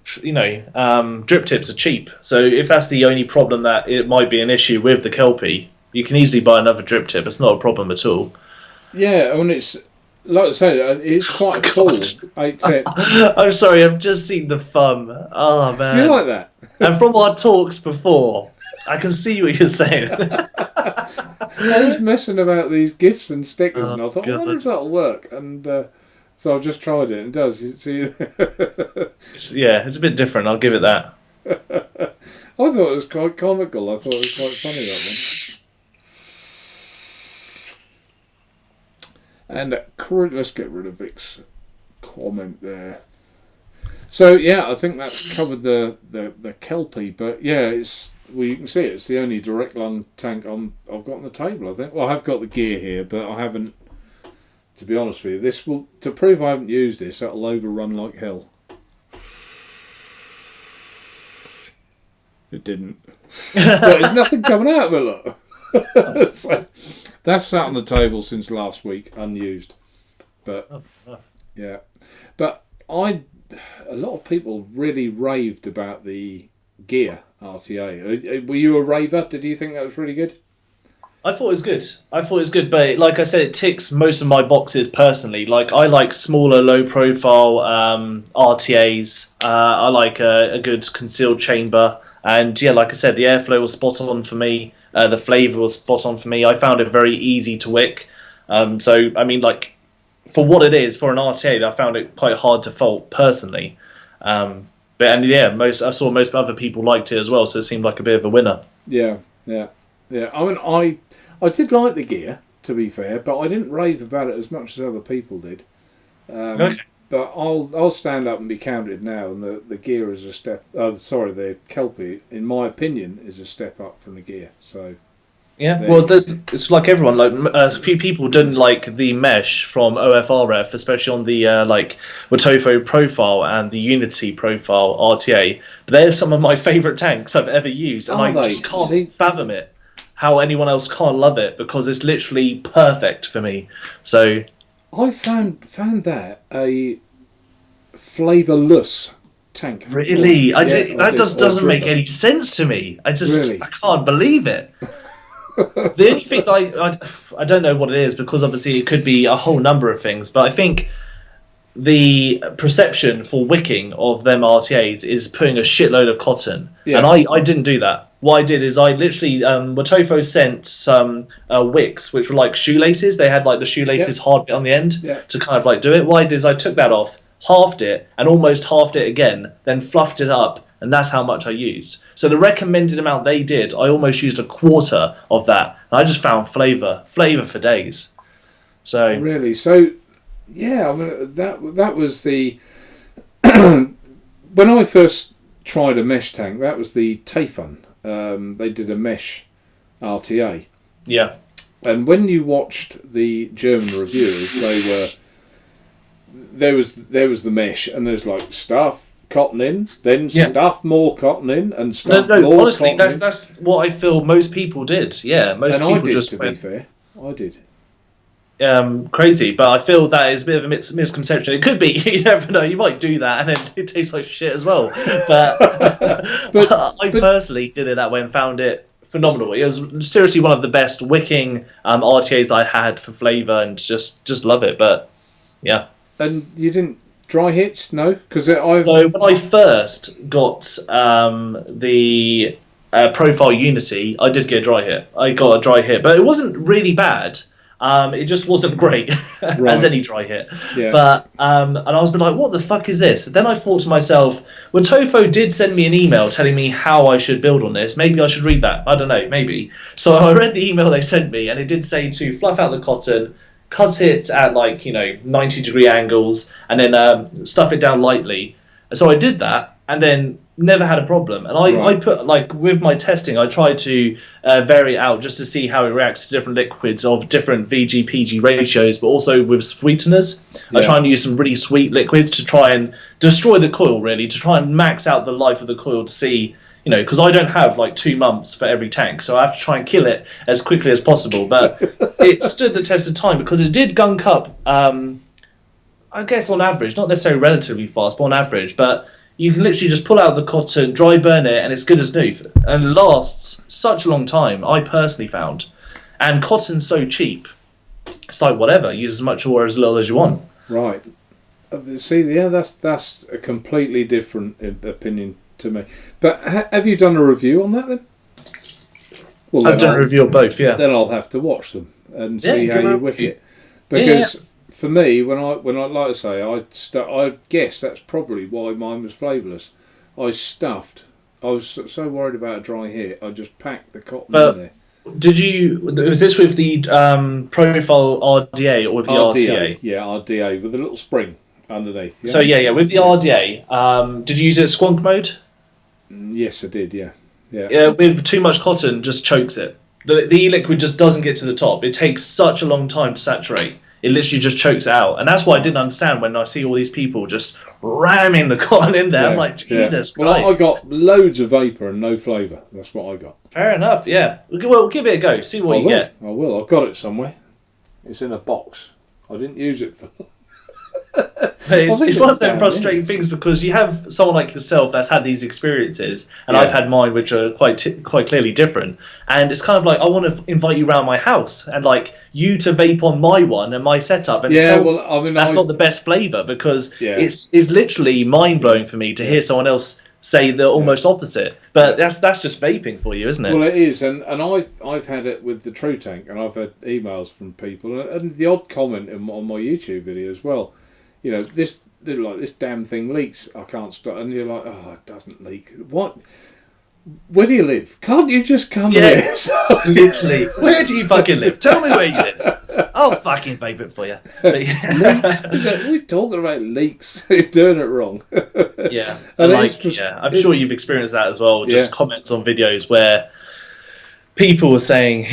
drip tips are cheap. So if that's the only problem that it might be an issue with the Kelpie, you can easily buy another drip tip. It's not a problem at all. Yeah, I mean it's. Like I say, it's quite a tall 810. I'm sorry, I've just seen the thumb. Oh, man. You like that? And from our talks before, I can see what you're saying. I was messing about these gifts and stickers, and I thought, I wonder if that'll work. And so I've just tried it, and it does. You see? It's a bit different, I'll give it that. I thought it was quite comical. I thought it was quite funny, that one. And let's get rid of Vic's comment there. So yeah, I think that's covered the Kelpie. But yeah, you can see it's the only direct lung tank I've got on the table. I think. Well, I have got the gear here, but I haven't. To be honest with you, to prove I haven't used this, that'll overrun like hell. It didn't. But there's nothing coming out of it. Look. So, that's sat on the table since last week, unused. But yeah, but a lot of people really raved about the Gear RTA. Were you a raver? Did you think that was really good? I thought it was good, but like I said, it ticks most of my boxes personally. Like I like smaller, low-profile RTAs. I like a good concealed chamber, and yeah, like I said, the airflow was spot on for me. The flavour was spot on for me. I found it very easy to wick. So I mean, like for what it is, for an RTA, I found it quite hard to fault personally. I saw most other people liked it as well, so it seemed like a bit of a winner. Yeah. I mean, I did like the Gear, to be fair, but I didn't rave about it as much as other people did. Okay. But I'll stand up and be counted now, and the Gear is a step. The Kelpie, in my opinion, is a step up from the Gear. So. Yeah, well, it's like everyone. Like a few people didn't like the mesh from OFRF, especially on the Watofo profile and the Unity profile RTA. But they're some of my favourite tanks I've ever used, and I just can't fathom it. How anyone else can't love it, because it's literally perfect for me. So I found that a flavourless tank. Really, that doesn't make any sense to me. I can't believe it. The only thing I don't know what it is, because obviously it could be a whole number of things, but I think the perception for wicking of them RTAs is putting a shitload of cotton, and I didn't do that. What I did is I literally Watofo sent some wicks, which were like shoelaces. They had like the shoelaces hard bit on the end to kind of like do it. What I did is I took that off, halved it, and almost halved it again, then fluffed it up, and that's how much I used. So the recommended amount they did, I almost used a quarter of that. And I just found flavour for days. So really, so yeah, I mean that was the when I first tried a mesh tank. That was the Tayfun. They did a mesh RTA. Yeah. And when you watched the German reviewers, there was the mesh, and there's like stuff cotton in, then stuff more cotton in, and stuff more honestly, cotton in. That's what I feel most people did. Yeah, most and people I did, just to be fair, I did. Crazy, but I feel that is a bit of a misconception. It could be, you never know. You might do that, and then it tastes like shit as well. But, I personally did it that way and found it phenomenal. It was seriously one of the best wicking RTAs I had for flavour, and just love it. But yeah. And you didn't dry hitch, no? Because so when I first got the Profile Unity, I did get a dry hit. I got a dry hit, but it wasn't really bad. It just wasn't great as any dry hit. Yeah. But and I was like, what the fuck is this? Then I thought to myself, well, Tofo did send me an email telling me how I should build on this. Maybe I should read that. I don't know, maybe. So I read the email they sent me, and it did say to fluff out the cotton, cut it at 90-degree angles, and then stuff it down lightly. So I did that, and then never had a problem. And I put, with my testing, I tried to vary it out just to see how it reacts to different liquids of different VG-PG ratios, but also with sweeteners. I try and use some really sweet liquids to try and destroy the coil, really, to try and max out the life of the coil to see, because I don't have 2 months for every tank, so I have to try and kill it as quickly as possible. But it stood the test of time because it did gunk up, I guess on average, not necessarily relatively fast, but on average. But you can literally just pull out the cotton, dry burn it, and it's good as new. And it lasts such a long time, I personally found. And cotton's so cheap, it's like whatever, use as much or as little as you want. Right. See, that's a completely different opinion to me. But have you done a review on that then? Well, I've done a review of both, yeah. Then I'll have to watch them and see how you wick it. Because for me, when I like to say, I guess that's probably why mine was flavourless. I was so worried about a dry hit, I just packed the cotton in there. Was this with the Profile RDA or with the RTA? Yeah, RDA with a little spring underneath. Yeah? So with the RDA, did you use it at squonk mode? Yes, I did. Yeah. With too much cotton, just chokes it. The e-liquid just doesn't get to the top. It takes such a long time to saturate. It literally just chokes it out, and that's why I didn't understand when I see all these people just ramming the cotton in there. I'm like, Jesus Christ! Well, I got loads of vapour and no flavour. That's what I got. Fair enough. Yeah. Well, give it a go. See what you get. I will. I've got it somewhere. It's in a box. I didn't use it for. It's one of them frustrating things because you have someone like yourself that's had these experiences, and I've had mine, which are quite clearly different. And it's kind of like I want to invite you around my house and you to vape on my one and my setup. And that's not the best flavour because it's literally mind blowing for me to hear someone else say the almost opposite. But that's just vaping for you, isn't it? Well, it is, and I've had it with the True Tank, and I've had emails from people, and the odd comment on my YouTube video as well. This damn thing leaks. I can't stop. And you're like, oh, it doesn't leak. What? Where do you live? Can't you just come here? Literally. Where do you fucking live? Tell me where you live. I'll fucking vape it for you. Leaks? We're talking about leaks. You're doing it wrong. Yeah. And I'm sure you've experienced that as well. Just comments on videos where people were saying,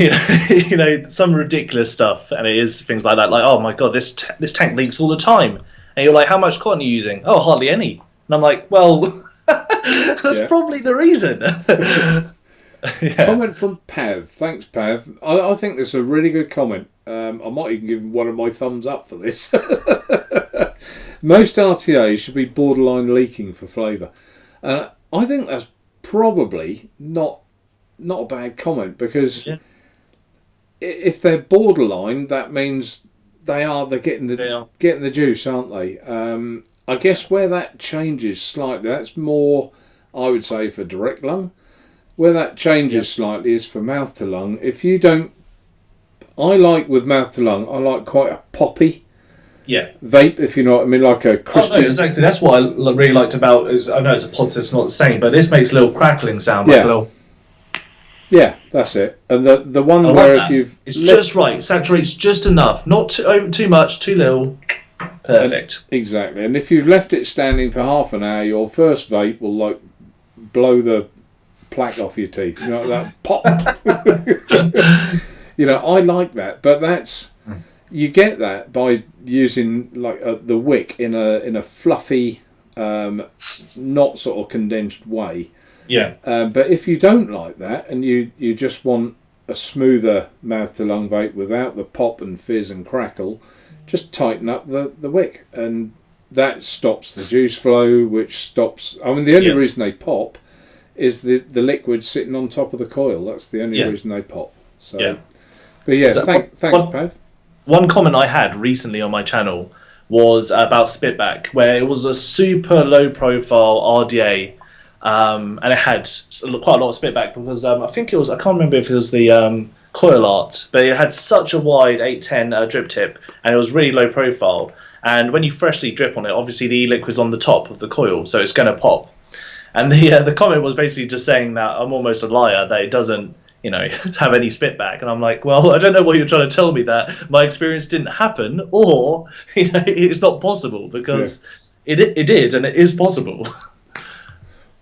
some ridiculous stuff, and it is things like that, like, oh my god, this tank leaks all the time, and you're like, how much cotton are you using? Oh, hardly any. And I'm like, well, that's probably the reason. Comment from Pav. Thanks, Pav. I think this is a really good comment. I might even give one of my thumbs up for this. Most RTAs should be borderline leaking for flavour. I think that's probably not a bad comment because if they're borderline, that means they're getting the juice, aren't they? I guess where that changes slightly, that's more, I would say, for direct lung. Where that changes slightly is for mouth to lung. If you don't, I like with mouth to lung, I like quite a poppy vape, if you know what I mean, like a crispy. Oh, no, exactly. That's what I really liked about. I know it's a pod, so it's not the same, but this makes a little crackling sound, like a little. Yeah, that's it. And the one I where like it's just right, saturates just enough, not too much, too little. Perfect. Exactly. And if you've left it standing for half an hour, your first vape will like blow the plaque off your teeth. You know, that pop. You know, I like that, but that's you get that by using like the wick in a fluffy, not sort of condensed way. Yeah. But if you don't like that and you just want a smoother mouth to lung vape without the pop and fizz and crackle, just tighten up the wick, and that stops the juice flow, which stops. I mean, the only reason they pop is the liquid sitting on top of the coil. That's the only reason they pop. So, but yeah, thanks, Pav. One comment I had recently on my channel was about Spitback, where it was a super low profile RDA. And it had quite a lot of Spitback because I think it was, I can't remember if it was the coil art, but it had such a wide 810 drip tip, and it was really low profile. And when you freshly drip on it, obviously the e-liquid's on the top of the coil, so it's going to pop. And the comment was basically just saying that I'm almost a liar, that it doesn't, you know, have any Spitback. And I'm like, well, I don't know what you're trying to tell me, that my experience didn't happen, or, you know, it's not possible, because it did, and it is possible.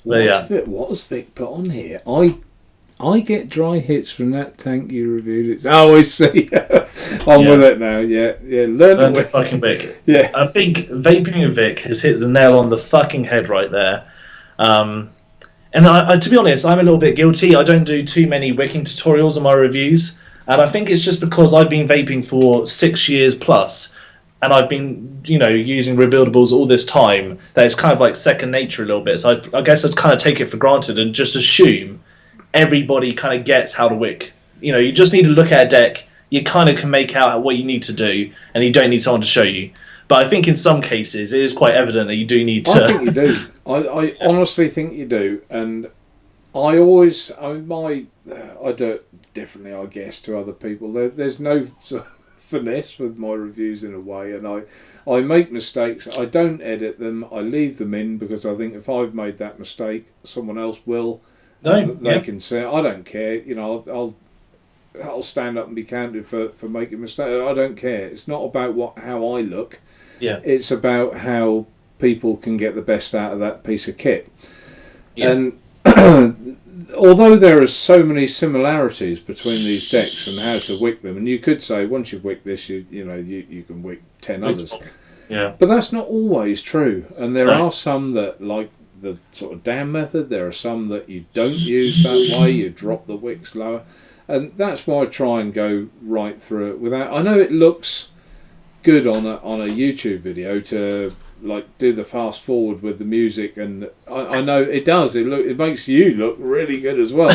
What has Vic put on here? I get dry hits from that tank you reviewed. I see. I'm with it now. Yeah. Learn to fucking Vic. Yeah. I think vaping with Vic has hit the nail on the fucking head right there. And I, to be honest, I'm a little bit guilty. I don't do too many wicking tutorials on my reviews, and I think it's just because I've been vaping for 6 years plus. And I've been, you know, using rebuildables all this time, that it's kind of like second nature a little bit. So I guess I'd kind of take it for granted and just assume everybody kind of gets how to wick. You know, you just need to look at a deck. You kind of can make out what you need to do, and you don't need someone to show you. But I think in some cases it is quite evident that you do need to. I think you do. I honestly think you do. And I do it differently, I guess, to other people. There's no finesse with my reviews in a way, and I make mistakes. I don't edit them. I leave them in because I think if I've made that mistake, someone else will. They can say, I don't care. You know, I'll stand up and be counted for making mistakes. I don't care. It's not about how I look. Yeah. It's about how people can get the best out of that piece of kit. Yeah. And although there are so many similarities between these decks and how to wick them, and you could say once you've wicked this, you can wick 10 others. Yeah. But that's not always true, and there are some that, like the sort of dam method, there are some that you don't use that way. You drop the wicks lower, and that's why I try and go right through it without. I know it looks good on a YouTube video to like do the fast forward with the music, and I know it does. It makes you look really good as well,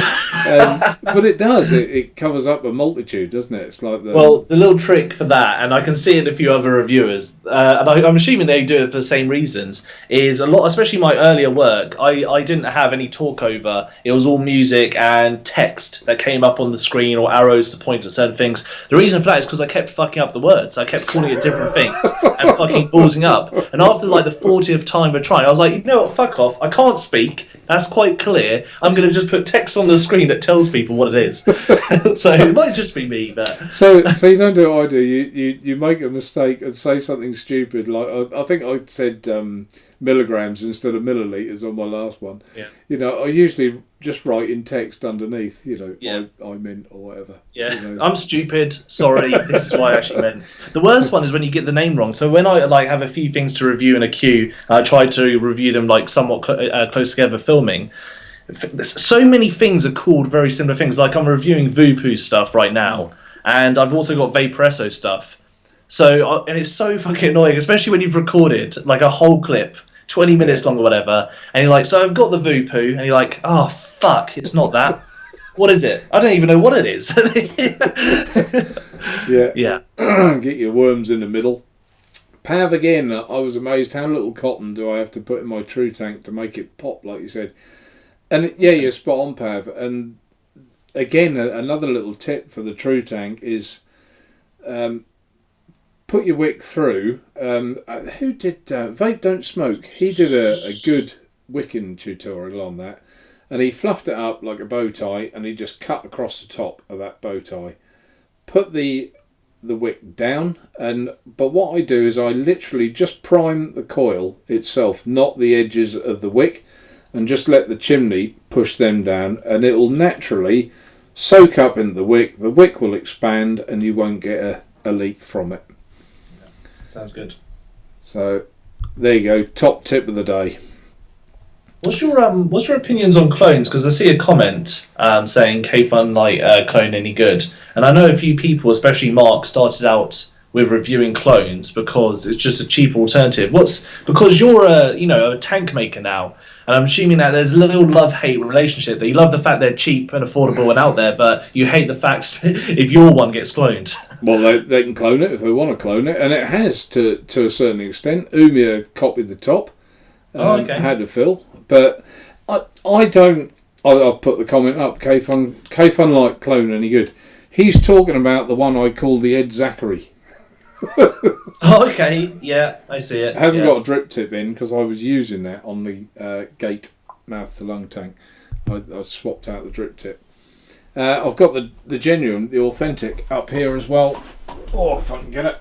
but it does. It covers up a multitude, doesn't it? It's like the little trick for that, and I can see it in a few other reviewers, and I'm assuming they do it for the same reasons. Is a lot, especially my earlier work. I didn't have any talk over. It was all music and text that came up on the screen, or arrows to point at certain things. The reason for that is because I kept fucking up the words. I kept calling it different things and fucking ballsing up. And after like the 40th time of trying, I was like, you know what, fuck off. I can't speak. That's quite clear. I'm going to just put text on the screen that tells people what it is. So it might just be me, but so you don't do what I do. You make a mistake and say something stupid. Like I think I said milligrams instead of milliliters on my last one. Yeah. You know, I usually just write in text underneath. You know, I'm in or whatever. Yeah. You know. I'm stupid. Sorry. This is what I actually meant. The worst one is when you get the name wrong. So when I like have a few things to review in a queue, I try to review them like somewhat close together filming. So many things are called very similar things. Like I'm reviewing Vupu stuff right now, and I've also got Vaperesso stuff. So and it's so fucking annoying, especially when you've recorded like a whole clip, 20 minutes long or whatever, and you're like, so I've got the Vupu, and you're like, oh fuck, it's not that. What is it? I don't even know what it is. Yeah. Yeah. Get your worms in the middle. Pav again, I was amazed how little cotton do I have to put in my true tank to make it pop, like you said. And yeah, you're spot on, Pav. And again, another little tip for the true tank is put your wick through. Who did Vape Don't Smoke? He did a good wicking tutorial on that. And he fluffed it up like a bow tie, and he just cut across the top of that bow tie. Put the wick down, but what I do is I literally just prime the coil itself, not the edges of the wick, and just let the chimney push them down, and it will naturally soak up in the wick. The wick will expand, and you won't get a leak from it. Sounds good. So there you go, top tip of the day. What's your opinions on clones? Because I see a comment saying K-Fun clone any good, and I know a few people, especially Mark, started out with reviewing clones because it's just a cheap alternative. Because you're a tank maker now, and I'm assuming that there's a little love-hate relationship. That you love the fact they're cheap and affordable and out there, but you hate the fact if your one gets cloned. Well, they can clone it if they want to clone it, and it has to a certain extent. Umia copied the top. Had to fill, but I don't. I'll put the comment up. K-Fun like clone any good? He's talking about the one I call the Ed Zachary. Okay, yeah, I see it. It hasn't got a drip tip in because I was using that on the gate mouth to lung tank. I swapped out the drip tip. I've got the genuine, the authentic up here as well. Oh, if I can get it.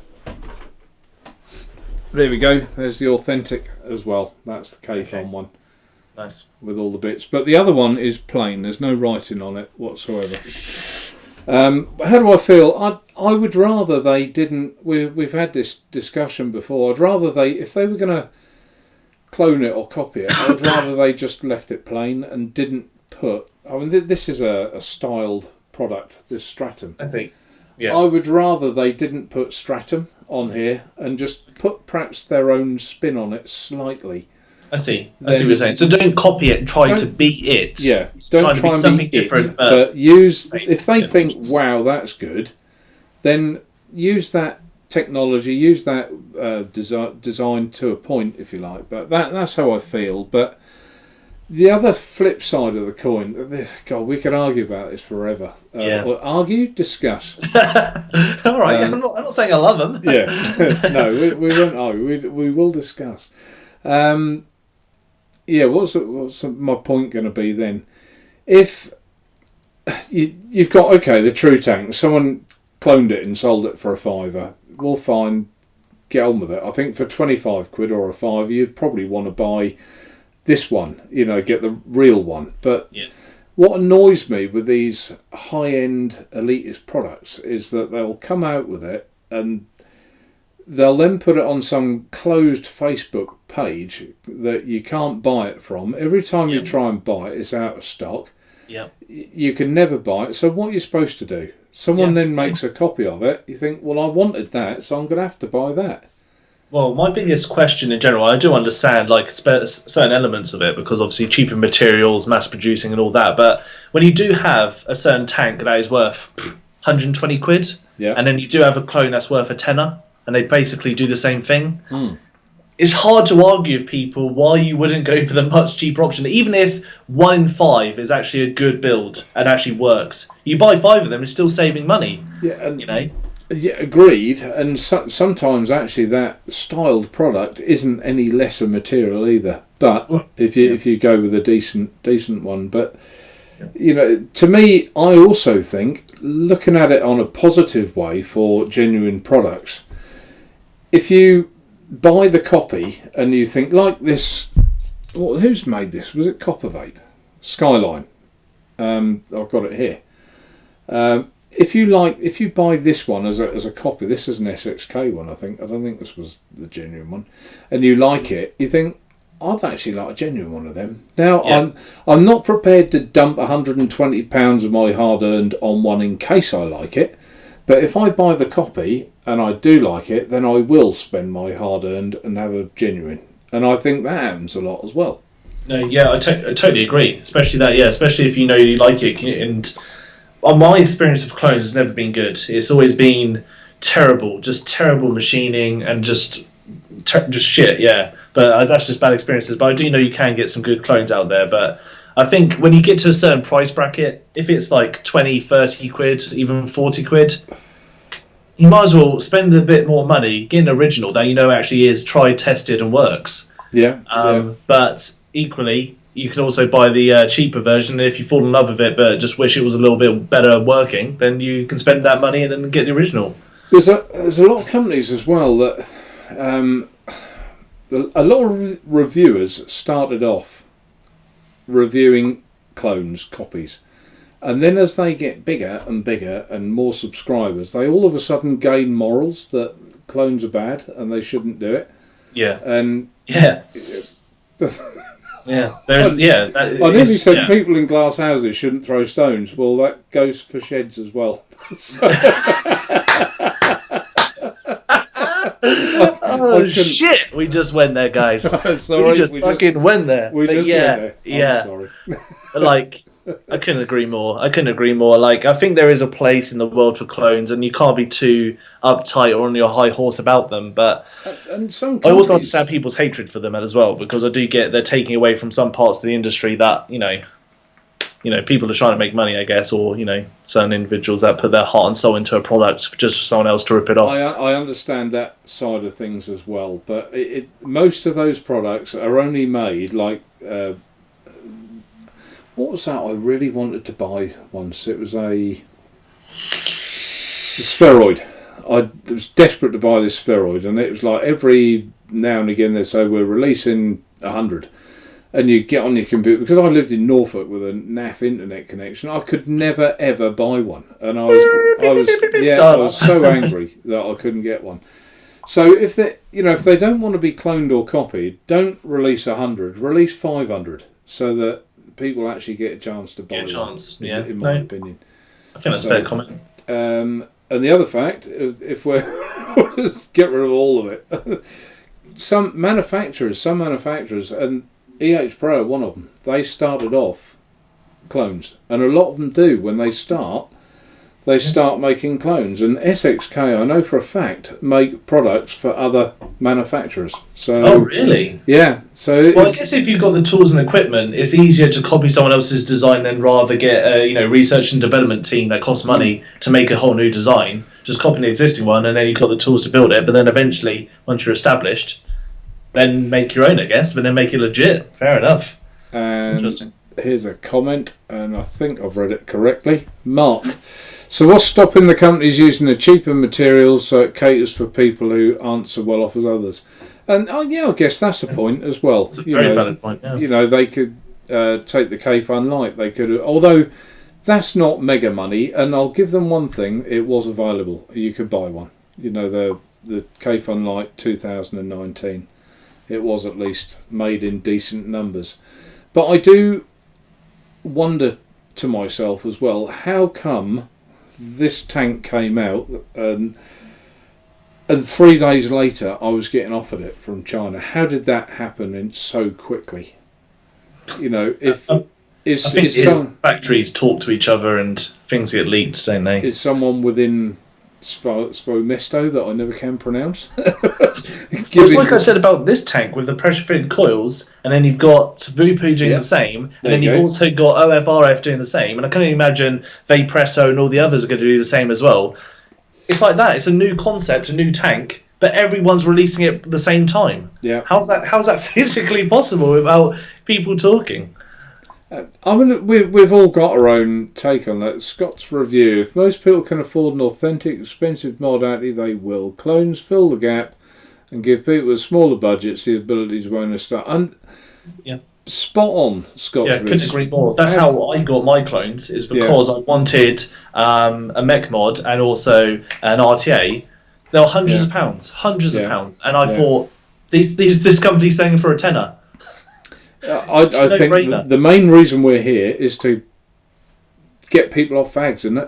There we go. There's the authentic as well. That's the K-Fun one. Nice. With all the bits. But the other one is plain. There's no writing on it whatsoever. How do I feel? I would rather they didn't. We've had this discussion before. I'd rather if they were going to clone it or copy it, I'd rather they just left it plain and didn't put. I mean, this is a styled product, this Stratum. I see. Yeah. I would rather they didn't put Stratum on here and just put perhaps their own spin on it slightly. I see what you're saying. So don't copy it and try to beat it. Yeah, don't try and something beat different. It, but use, if they think, wow, that's good, then use that technology, use that design to a point, if you like. But that's how I feel. But the other flip side of the coin, God, we could argue about this forever. Or argue, discuss. All right, I'm not saying I love them. Yeah, no, we won't argue. We will discuss. What's my point going to be then? If you've got the true tank, someone cloned it and sold it for £5, well, fine, get on with it. I think for £25 or £5, you'd probably want to buy this one, get the real one. But what annoys me with these high-end elitist products is that they'll come out with it and they'll then put it on some closed Facebook page that you can't buy it from. Every time you try and buy it, it's out of stock. Yeah. You can never buy it. So what are you supposed to do? Someone then makes a copy of it. You think, well, I wanted that, so I'm going to have to buy that. Well, my biggest question in general, I do understand certain elements of it because obviously cheaper materials, mass producing and all that. But when you do have a certain tank that is worth £120, and then you do have a clone that's worth a tenner, and they basically do the same thing, it's hard to argue with people why you wouldn't go for the much cheaper option. Even if 1 in 5 is actually a good build and actually works, you buy 5 of them, it's still saving money. Yeah, Yeah, agreed. And sometimes actually that styled product isn't any lesser material either. But if you go with a decent one, but to me, I also think, looking at it on a positive way for genuine products, if you buy the copy and you think like this, who's made this? Was it Copper Vape? Skyline. I've got it here. If you buy this one as a copy, this is an SXK one, I think. I don't think this was the genuine one. And you like it, you think, I'd actually like a genuine one of them. Now, I'm not prepared to dump £120 of my hard-earned on one in case I like it. But if I buy the copy and I do like it, then I will spend my hard-earned and have a genuine. And I think that happens a lot as well. No, yeah, I totally agree. Especially that, yeah, especially if you know you like it. And my experience with clones has never been good. It's always been terrible, just terrible machining and just shit. Yeah, but that's just bad experiences. But I do know you can get some good clones out there. But I think when you get to a certain price bracket, if it's like 20, 30 quid, even 40 quid, you might as well spend a bit more money, get an original that you know actually is tried, tested, and works. Yeah. But equally, you can also buy the cheaper version. And if you fall in love with it, but just wish it was a little bit better working, then you can spend that money and then get the original. There's a lot of companies as well that a lot of reviewers started off reviewing clones, copies. And then as they get bigger and bigger and more subscribers, they all of a sudden gain morals that clones are bad and they shouldn't do it. Yeah. And yeah. Yeah. There's I nearly said people in glass houses shouldn't throw stones. Well, that goes for sheds as well. Shit! We just went there, guys. Sorry, we just fucking went there. We just went there. Yeah. I'm sorry. Like, I couldn't agree more. Like, I think there is a place in the world for clones, and you can't be too uptight or on your high horse about them. But and some I also understand people's hatred for them as well, because I do get they're taking away from some parts of the industry that you know people are trying to make money, I guess, or certain individuals that put their heart and soul into a product just for someone else to rip it off. I understand that side of things as well, but most of those products are only made like. What was that I really wanted to buy once? It was a spheroid. I was desperate to buy this spheroid, and it was like every now and again they say we're releasing 100, and you get on your computer, because I lived in Norfolk with a naff internet connection. I could never ever buy one, and I was so angry that I couldn't get one. So if they don't want to be cloned or copied, don't release 100, release 500, so that people actually get a chance to buy one, in my opinion. I think that's a fair comment. And the other fact, if we're just get rid of all of it, some manufacturers, and EH Pro are one of them, they started off clones, and a lot of them do. When they start making clones, and SXK, I know for a fact, make products for other manufacturers. So, oh, really? Yeah. So, I guess if you've got the tools and equipment, it's easier to copy someone else's design than rather get a research and development team that costs money to make a whole new design. Just copy the existing one, and then you've got the tools to build it. But then eventually, once you're established, then make your own, I guess. But then make it legit. Fair enough. Interesting. Here's a comment, and I think I've read it correctly. Mark. So what's stopping the companies using the cheaper materials so it caters for people who aren't so well off as others? And I guess that's a point as well. It's a very valid point. Yeah. They could take the K-Fun Lite. They could, although that's not mega money. And I'll give them one thing: it was available. You could buy one. The K-Fun Lite 2019. It was at least made in decent numbers. But I do wonder to myself as well, how come this tank came out and 3 days later I was getting offered it from China? How did that happen so quickly? I think factories talk to each other and things get leaked, don't they? Is someone within Svomesto that I never can pronounce? It's like I said about this tank with the pressure-fitted coils, and then you've got Vupu doing the same, and then you've also got OFRF doing the same, and I can only imagine Vapester and all the others are going to do the same as well. It's like that. It's a new concept, a new tank, but everyone's releasing it at the same time. Yeah. How's that physically possible without people talking? We've all got our own take on that. Scott's review: if most people can afford an authentic, expensive modality, they will. Clones fill the gap and give people with smaller budgets the ability to own a start. And spot on, Scott's review. Couldn't agree more. That's how I got my clones, is because I wanted a mech mod and also an RTA. They were hundreds of pounds, and I thought this company's selling for a tenner. I think the main reason we're here is to get people off fags, and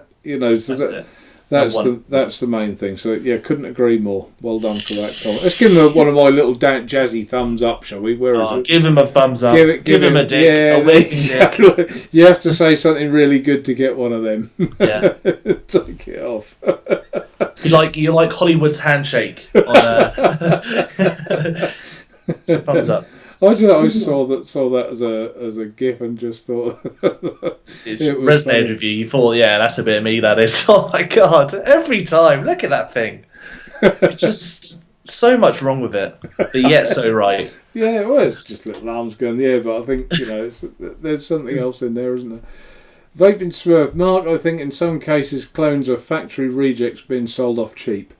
That's the main thing. So yeah, couldn't agree more. Well done for that comment. Let's give him one of my little jazzy thumbs up, shall we? Where is it? Give him a thumbs up. Give him a dick. Yeah, a waving dick. You have to say something really good to get one of them. Yeah. Take it off. You like Hollywood's handshake. Thumbs up. I saw that as a gif and just thought it resonated funny. With you. You thought, yeah, that's a bit of me. That is. Oh my god! Every time, look at that thing. It's just so much wrong with it, but yet so right. Yeah, well, it's just little arms going in the air, but I think there's something else in there, isn't there? Vaping Smurf, Mark. I think in some cases clones are factory rejects being sold off cheap.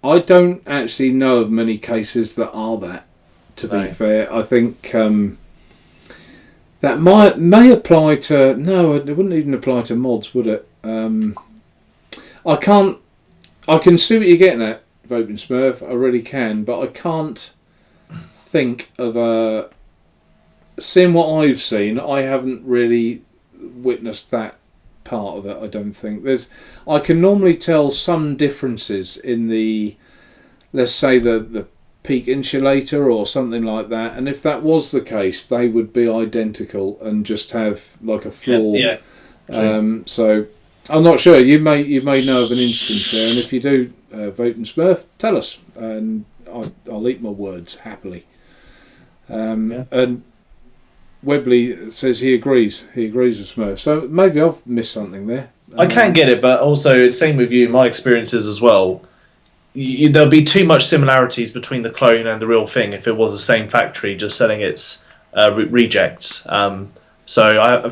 I don't actually know of many cases that are that, to be fair. I think that may apply to... No, it wouldn't even apply to mods, would it? I can see what you're getting at, Vaping Smurf. I really can, but I can't think of seeing what I've seen, I haven't really witnessed that part of it. I don't think I can normally tell some differences in the, let's say the peak insulator or something like that, and if that was the case, they would be identical and just have like a flaw. So I'm not sure. You may know of an instance there, and if you do, Vaping Smurf, tell us, and I'll eat my words happily. And Webley says he agrees. He agrees with Smurf. So maybe I've missed something there. I can get it, but also same with you. My experiences as well. There'll be too much similarities between the clone and the real thing if it was the same factory just selling its rejects. So I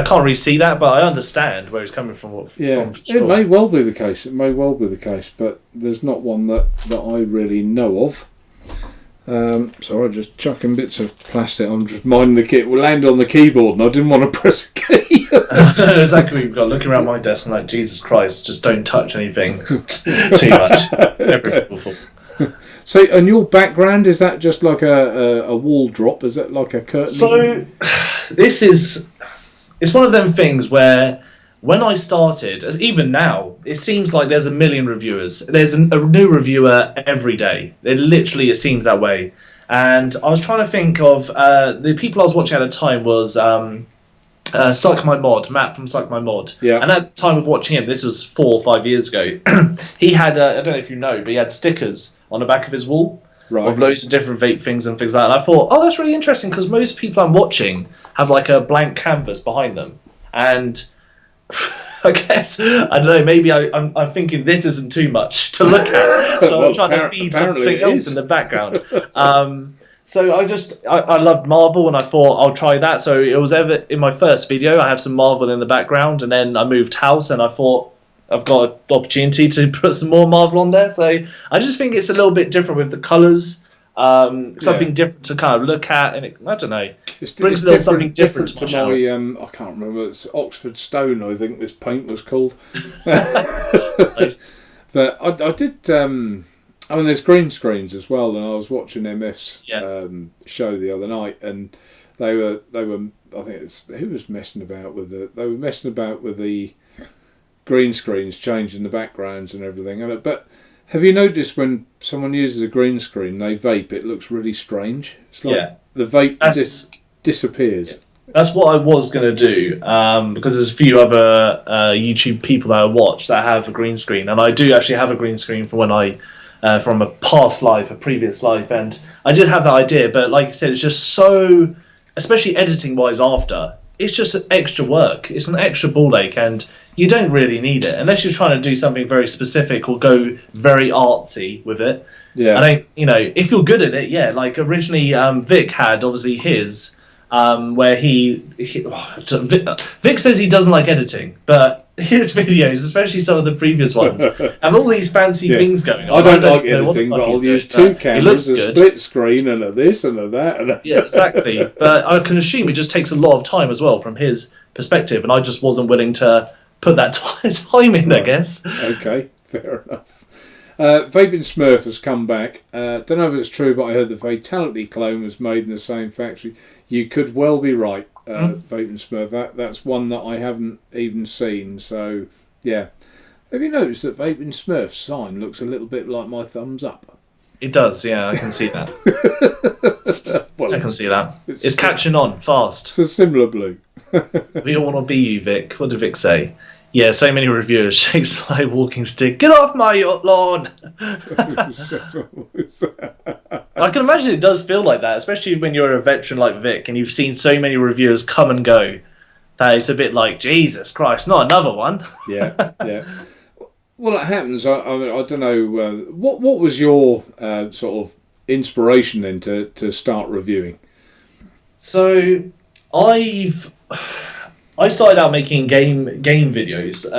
can't really see that, but I understand where it's coming from. It may well be the case. It may well be the case, but there's not one that I really know of. Sorry, I'm just chucking bits of plastic. I'm just minding the kit. We'll land on the keyboard, and I didn't want to press a key. Exactly. We've got looking around my desk. I'm like, Jesus Christ, just don't touch anything too much. Everything. So, and your background, is that just like a wall drop? Is it like a curtain? So, it's one of them things where when I started, even now, it seems like there's a million reviewers. There's a new reviewer every day. It seems that way. And I was trying to think of the people I was watching at the time was Suck My Mod, Matt from Suck My Mod. Yeah. And at the time of watching him, this was 4 or 5 years ago, he had, I don't know if you know, but he had stickers on the back of his wall. Right. Of loads of different vape things and things like that. And I thought, oh, that's really interesting because most people I'm watching have like a blank canvas behind them. And I guess, I don't know, maybe I'm thinking this isn't too much to look at. So I'm trying to feed something else in the background. So I loved Marvel and I thought I'll try that. So it was ever in my first video, I have some Marvel in the background, and then I moved house and I thought I've got an opportunity to put some more Marvel on there. So I just think it's a little bit different with the colours. Something different to kind of look at, and I don't know, brings a little something different to my. I can't remember. It's Oxford Stone, I think this paint was called. Nice. But I did. There's green screens as well, and I was watching MF's show the other night, and they were. I think it's who was messing about with the. They were messing about with the green screens, changing the backgrounds and everything, but. Have you noticed when someone uses a green screen, they vape, it looks really strange? It's like the vape disappears. That's what I was going to do, because there's a few other YouTube people that I watch that have a green screen, and I do actually have a green screen from when from a past life, a previous life, and I did have that idea, but like I said, it's just so, especially editing-wise after, it's just an extra work. It's an extra ball ache, and you don't really need it unless you're trying to do something very specific or go very artsy with it. Yeah. I don't, if you're good at it, yeah. Like originally, Vic had obviously his, where Vic says he doesn't like editing, but his videos, especially some of the previous ones, have all these fancy things going on. I don't like editing, but I'll use 2 cameras, a split screen, and a this and a that. Yeah, exactly. But I can assume it just takes a lot of time as well from his perspective, and I just wasn't willing to put that time in, I guess. Okay, fair enough. Vaping Smurf has come back. Don't know if it's true, but I heard the Fatality clone was made in the same factory. You could well be right. Vaping Smurf. That's one that I haven't even seen. So yeah, have you noticed that Vaping Smurf's sign looks a little bit like my thumbs up? It does, yeah, I can see that. Well, I can see that. It's catching on fast. It's a similar blue. We all want to be you, Vic. What did Vic say? Yeah, so many reviewers. Shakes like walking stick. Get off my lawn! I can imagine it does feel like that, especially when you're a veteran like Vic and you've seen so many reviewers come and go. That it's a bit like, Jesus Christ, not another one. Yeah. Well, it happens. I don't know. What was your sort of inspiration then to start reviewing? So I started out making game videos,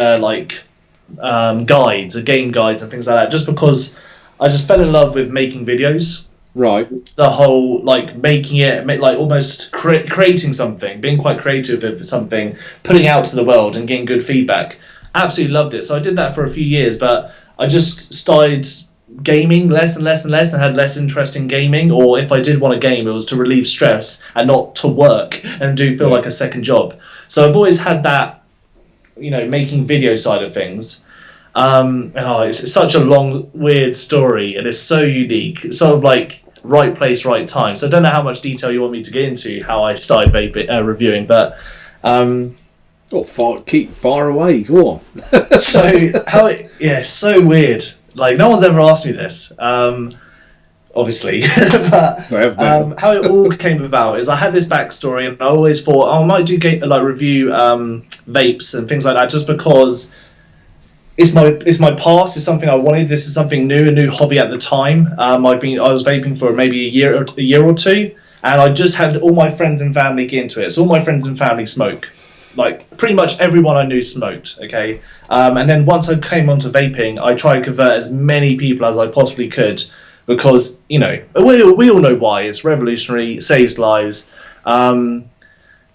guides, game guides and things like that, just because I just fell in love with making videos. Right. The whole making it, almost creating something, being quite creative with something, putting it out to the world and getting good feedback. Absolutely loved it. So I did that for a few years, but I just started gaming less and less and less, and had less interest in gaming. Or if I did want to game, it was to relieve stress and not to work and feel like a second job. So I've always had that, making video side of things. It's such a long, weird story, and it's so unique. It's sort of like right place, right time. So I don't know how much detail you want me to get into how I started reviewing, but keep far away. Go on. So weird. No one's ever asked me this. Obviously, but how it all came about is I had this backstory, and I always thought, I might do review vapes and things like that, just because it's my past. It's something I wanted. This is something new, a new hobby at the time. I was vaping for maybe a year or two, and I just had all my friends and family get into it. So all my friends and family smoke. Pretty much everyone I knew smoked, okay? And then once I came onto vaping, I tried to convert as many people as I possibly could, because, we all know why. It's revolutionary, it saves lives. So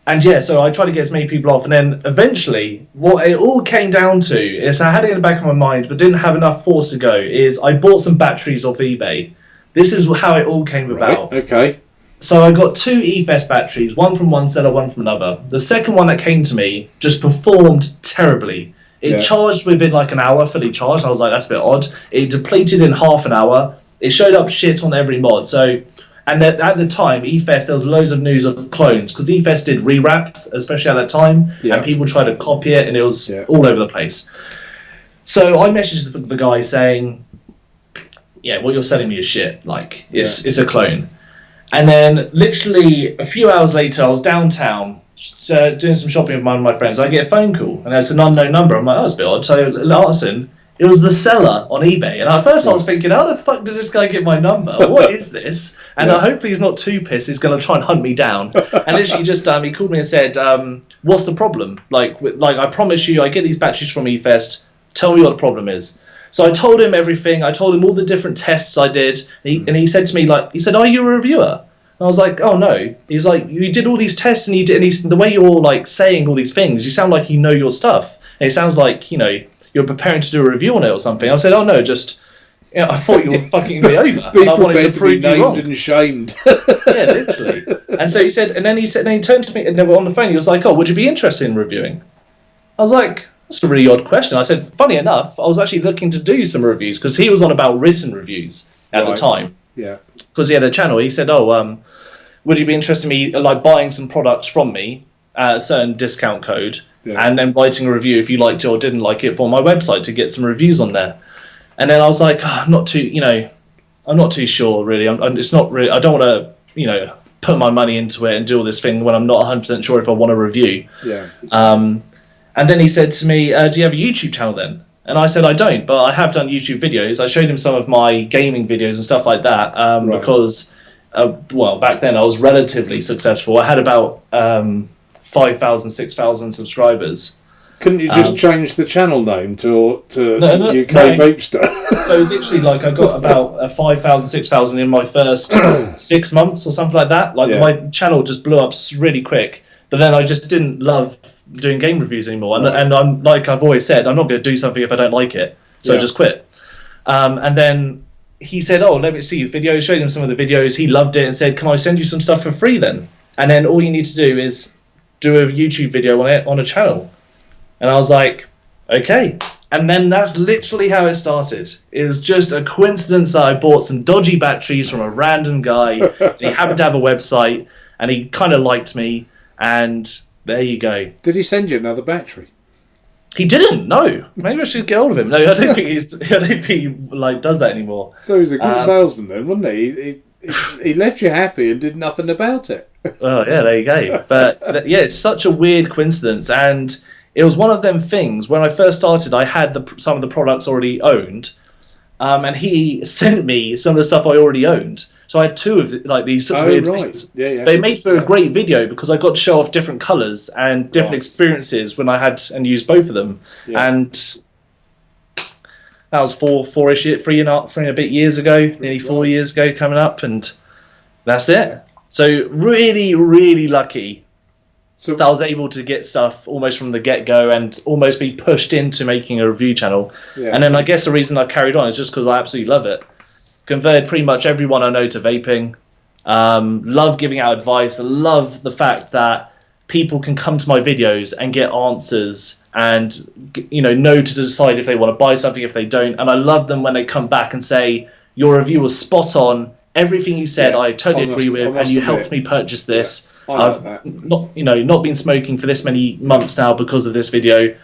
I tried to get as many people off, and then eventually, what it all came down to is, I had it in the back of my mind, but didn't have enough force to go, is I bought some batteries off eBay. This is how it all came about. Okay. So I got 2 eFest batteries, one from one seller, one from another. The second one that came to me just performed terribly. It charged within an hour, fully charged. I was like, that's a bit odd. It depleted in half an hour. It showed up shit on every mod. And at the time, eFest, there was loads of news of clones, because eFest did rewraps, especially at that time, and people tried to copy it, and it was all over the place. So I messaged the guy saying, what you're selling me is shit. It's a clone. And then, literally, a few hours later, I was downtown doing some shopping with one of my friends. I get a phone call, and it's an unknown number. I'm like, that's a bit odd. So, listen, it was the seller on eBay. And at first I was thinking, how the fuck did this guy get my number? What is this? And hopefully he's not too pissed. He's going to try and hunt me down. And literally just, he called me and said, what's the problem? I promise you, I get these batteries from eFest. Tell me what the problem is. So I told him everything. I told him all the different tests I did. And he said to me, are you a reviewer? And I was like, oh, no. He's like, you did all these tests, and the way you're, saying all these things, you sound like you know your stuff. And it sounds like, you're preparing to do a review on it or something. I said, oh, no, just... I thought you were fucking me over. Be and I wanted prepared to prove be you wrong. named and shamed. Yeah, literally. And so he said, and then he turned to me, and then on the phone, he was like, oh, would you be interested in reviewing? I was like... That's a really odd question. I said, funny enough, I was actually looking to do some reviews, because he was on about written reviews at the time. Yeah. Because he had a channel. He said, would you be interested in me buying some products from me at a certain discount code, and then writing a review if you liked it or didn't like it for my website to get some reviews on there? And then I was like, I'm not too sure really. It's not really. I don't want to, put my money into it and do all this thing when I'm not 100% sure if I want to review. Yeah. And then he said to me, do you have a YouTube channel then? And I said, I don't, but I have done YouTube videos. I showed him some of my gaming videos and stuff like that, because, back then I was relatively successful. I had about 5,000, 6,000 subscribers. Couldn't you just change the channel name to UK Vapester? So literally, I got about 5,000, 6,000 in my first 6 months or something like that. My channel just blew up really quick. But then I just didn't love doing game reviews anymore, and I'm like I've always said, I'm not going to do something if I don't like it, so I just quit. And then he said, oh, let me see your videos. Showed him some of the videos. He loved it and said, can I send you some stuff for free then? And then all you need to do is do a YouTube video on it on a channel. And I was like, okay. And then that's literally how it started. It was just a coincidence that I bought some dodgy batteries from a random guy. And he happened to have a website, and he kind of liked me, and there you go. Did he send you another battery? He didn't. No. Maybe I should get hold of him. No, I don't think he does that anymore. So he was a good salesman then, wasn't he? He left you happy and did nothing about it. Oh yeah, there you go. But yeah, it's such a weird coincidence, and it was one of them things. When I first started, I had some of the products already owned, and he sent me some of the stuff I already owned. So I had two of these sort of weird things. Yeah. They made for a great video because I got to show off different colours and different experiences when I had and used both of them. Yeah. And that was three and a bit years ago, nearly 4 years ago coming up, and that's it. So really, really lucky that I was able to get stuff almost from the get-go and almost be pushed into making a review channel. Yeah. And then I guess the reason I carried on is just because I absolutely love it. Converted pretty much everyone I know to vaping. Love giving out advice. I love the fact that people can come to my videos and get answers and know to decide if they want to buy something, if they don't. And I love them when they come back and say, your review was spot on. Everything you said, I totally agree with, and you helped me purchase this. Yeah, I've not been smoking for this many months now because of this video.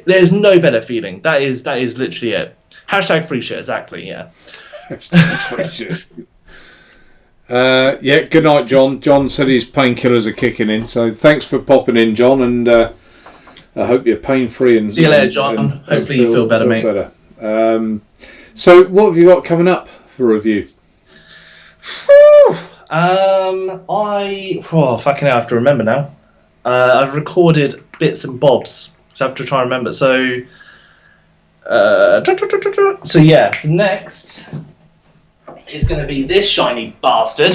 There's no better feeling. That is literally it. Hashtag free shit, exactly, yeah. Free shit. Yeah, good night, John. John said his painkillers are kicking in, so thanks for popping in, John, and I hope you're pain-free. And see you later, John. Hopefully you feel better, mate. Better. So what have you got coming up for review? Fucking hell, I have to remember now. I've recorded bits and bobs, so I have to try and remember. So next is going to be this shiny bastard.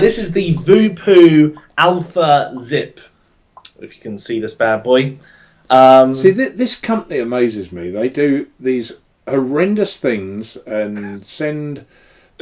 This is the Voopoo Alpha Zip. If you can see this bad boy. This company amazes me. They do these horrendous things and send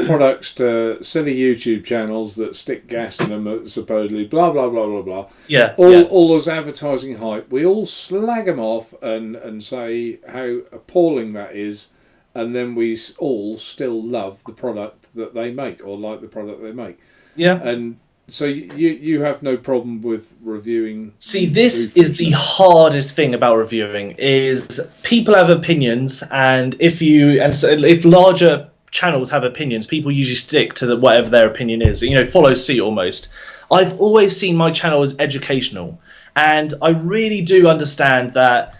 products to silly YouTube channels that stick gas in them, supposedly blah blah blah blah blah. Yeah. All those advertising hype. We all slag them off and say how appalling that is, and then we all still love the product that they make or like the product they make. Yeah. And so you have no problem with reviewing. See, this is the hardest thing about reviewing is people have opinions, and if larger channels have opinions, people usually stick to whatever their opinion is, follow suit almost. I've always seen my channel as educational, and I really do understand that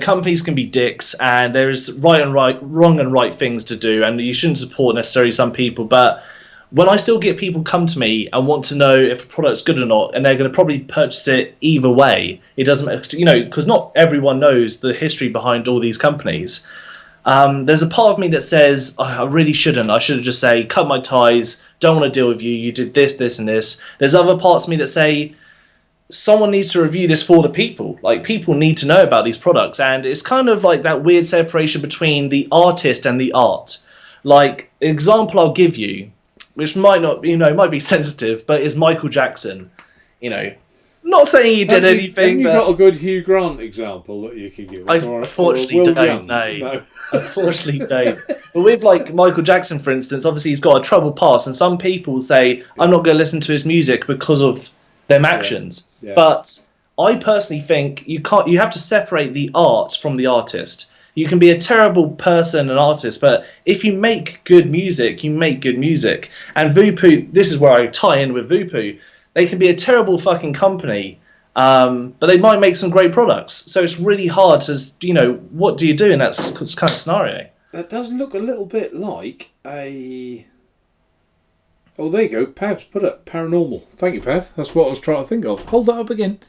companies can be dicks and there's wrong and right things to do, and you shouldn't support necessarily some people, but when I still get people come to me and want to know if a product's good or not, and they're going to probably purchase it either way, it doesn't because not everyone knows the history behind all these companies. There's a part of me that says, I really shouldn't. I should have just say, cut my ties, don't want to deal with you, you did this, this, and this. There's other parts of me that say, someone needs to review this for the people. Like, people need to know about these products. And it's kind of like that weird separation between the artist and the art. Like, an example I'll give you, which might not, might be sensitive, but is Michael Jackson. Not saying he did anything, but... Have you got a good Hugh Grant example that you could give us? I unfortunately don't, no. Unfortunately don't. But with, Michael Jackson, for instance, obviously he's got a troubled past, and some people say, I'm not going to listen to his music because of them actions. Yeah. But I personally think you have to separate the art from the artist. You can be a terrible person, an artist, but if you make good music, you make good music. And Voopoo, this is where I tie in with Voopoo. They can be a terrible fucking company, but they might make some great products. So it's really hard to, what do you do in that kind of scenario? That does look a little bit like a... Oh, there you go. Pav's put it. Paranormal. Thank you, Pav. That's what I was trying to think of. Hold that up again.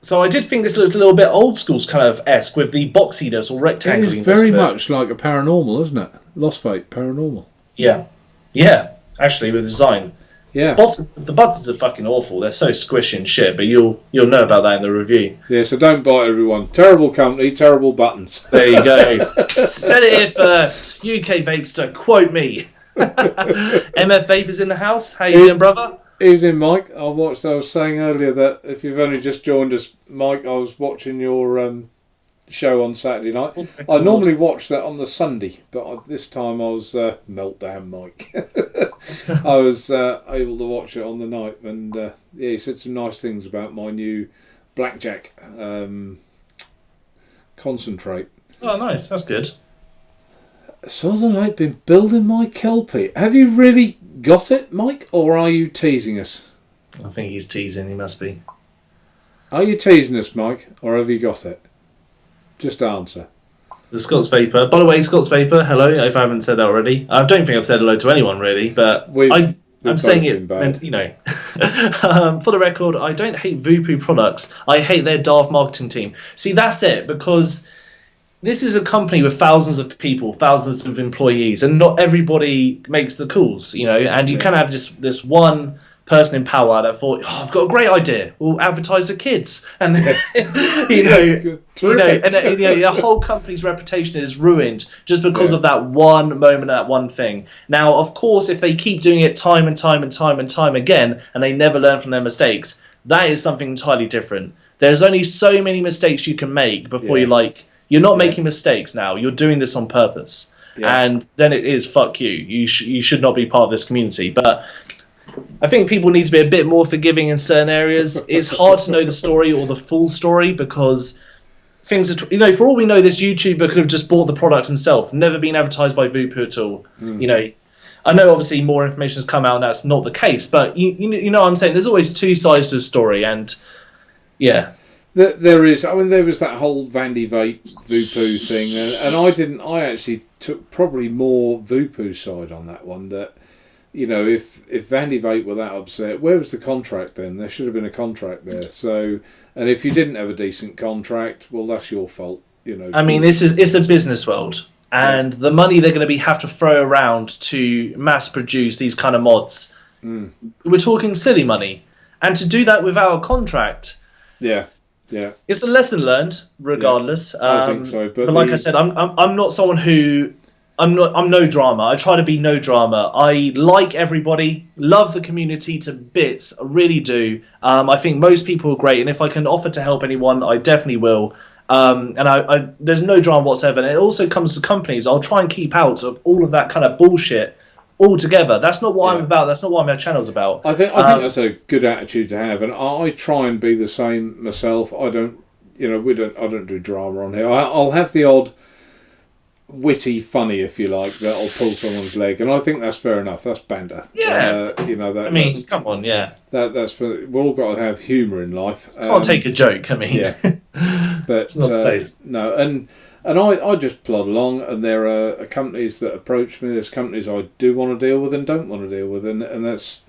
So I did think this looked a little bit old school kind of esque with the boxiness or rectangle. It is very much like a paranormal, isn't it? Lost Fate, Paranormal. Yeah. Yeah, actually, with design. Yeah. The buttons are fucking awful. They're so squishy and shit, but you'll know about that in the review. Yeah, so don't buy it, everyone. Terrible company, terrible buttons. There you go. Said it here first. UK Vapester, quote me. MF Vapers in the house. How you doing, brother? Evening, Mike. I was saying earlier that if you've only just joined us, Mike, I was watching your show on Saturday night. I normally watch that on the Sunday, but this time I was meltdown, Mike. I was able to watch it on the night, and he said some nice things about my new blackjack concentrate. Oh, nice. That's good. Southern Light been building my kelpie. Have you really got it, Mike, or are you teasing us? I think he's teasing. He must be. Are you teasing us, Mike, or have you got it? Just answer. The Scots Vapor. By the way, Scots Vapor, hello, if I haven't said that already. I don't think I've said hello to anyone, really, but I'm saying it, and, you know. For the record, I don't hate Voopoo products. I hate their daft marketing team. See, that's it, because this is a company with thousands of people, thousands of employees, and not everybody makes the calls, you know, and you can have just this one person in power that thought, oh, I've got a great idea, we'll advertise to kids, and the whole company's reputation is ruined just because of that one moment, that one thing. Now, of course, if they keep doing it time and time and time and time again, and they never learn from their mistakes, that is something entirely different. There's only so many mistakes you can make before you're not making mistakes now, you're doing this on purpose, and then it is fuck you. You should not be part of this community. But I think people need to be a bit more forgiving in certain areas. It's hard to know the story or the full story, because things are, for all we know, this YouTuber could have just bought the product himself, never been advertised by Voopoo at all. I know obviously more information has come out and that's not the case, but you know what I'm saying, there's always two sides to the story, and there is. I mean, there was that whole Vandy Vape Voopoo thing, and I actually took probably more Voopoo side on that one. That, if Vandy Vape were that upset, where was the contract then? There should have been a contract there. So, and if you didn't have a decent contract, well, that's your fault. I mean, it's a business world, and the money they're going to have to throw around to mass produce these kind of mods, we're talking silly money, and to do that without a contract, it's a lesson learned, regardless. I think so, but like I said, I'm not someone who I'm no drama. I try to be no drama. I like everybody, love the community to bits. I really do. I think most people are great, and if I can offer to help anyone, I definitely will. And I there's no drama whatsoever. And it also comes to companies. I'll try and keep out of all of that kind of bullshit altogether. That's not what I'm about. That's not what my channel's about. I think that's a good attitude to have, and I try and be the same myself. I don't do drama on here. I'll have the odd witty, funny, if you like, that'll pull someone's leg, and I think that's fair enough. That's banter. Yeah. Come on, yeah. That's we've all got to have humour in life. Can't take a joke. I mean, yeah. But no, and I just plod along, and there are companies that approach me. There's companies I do want to deal with and don't want to deal with, and that's.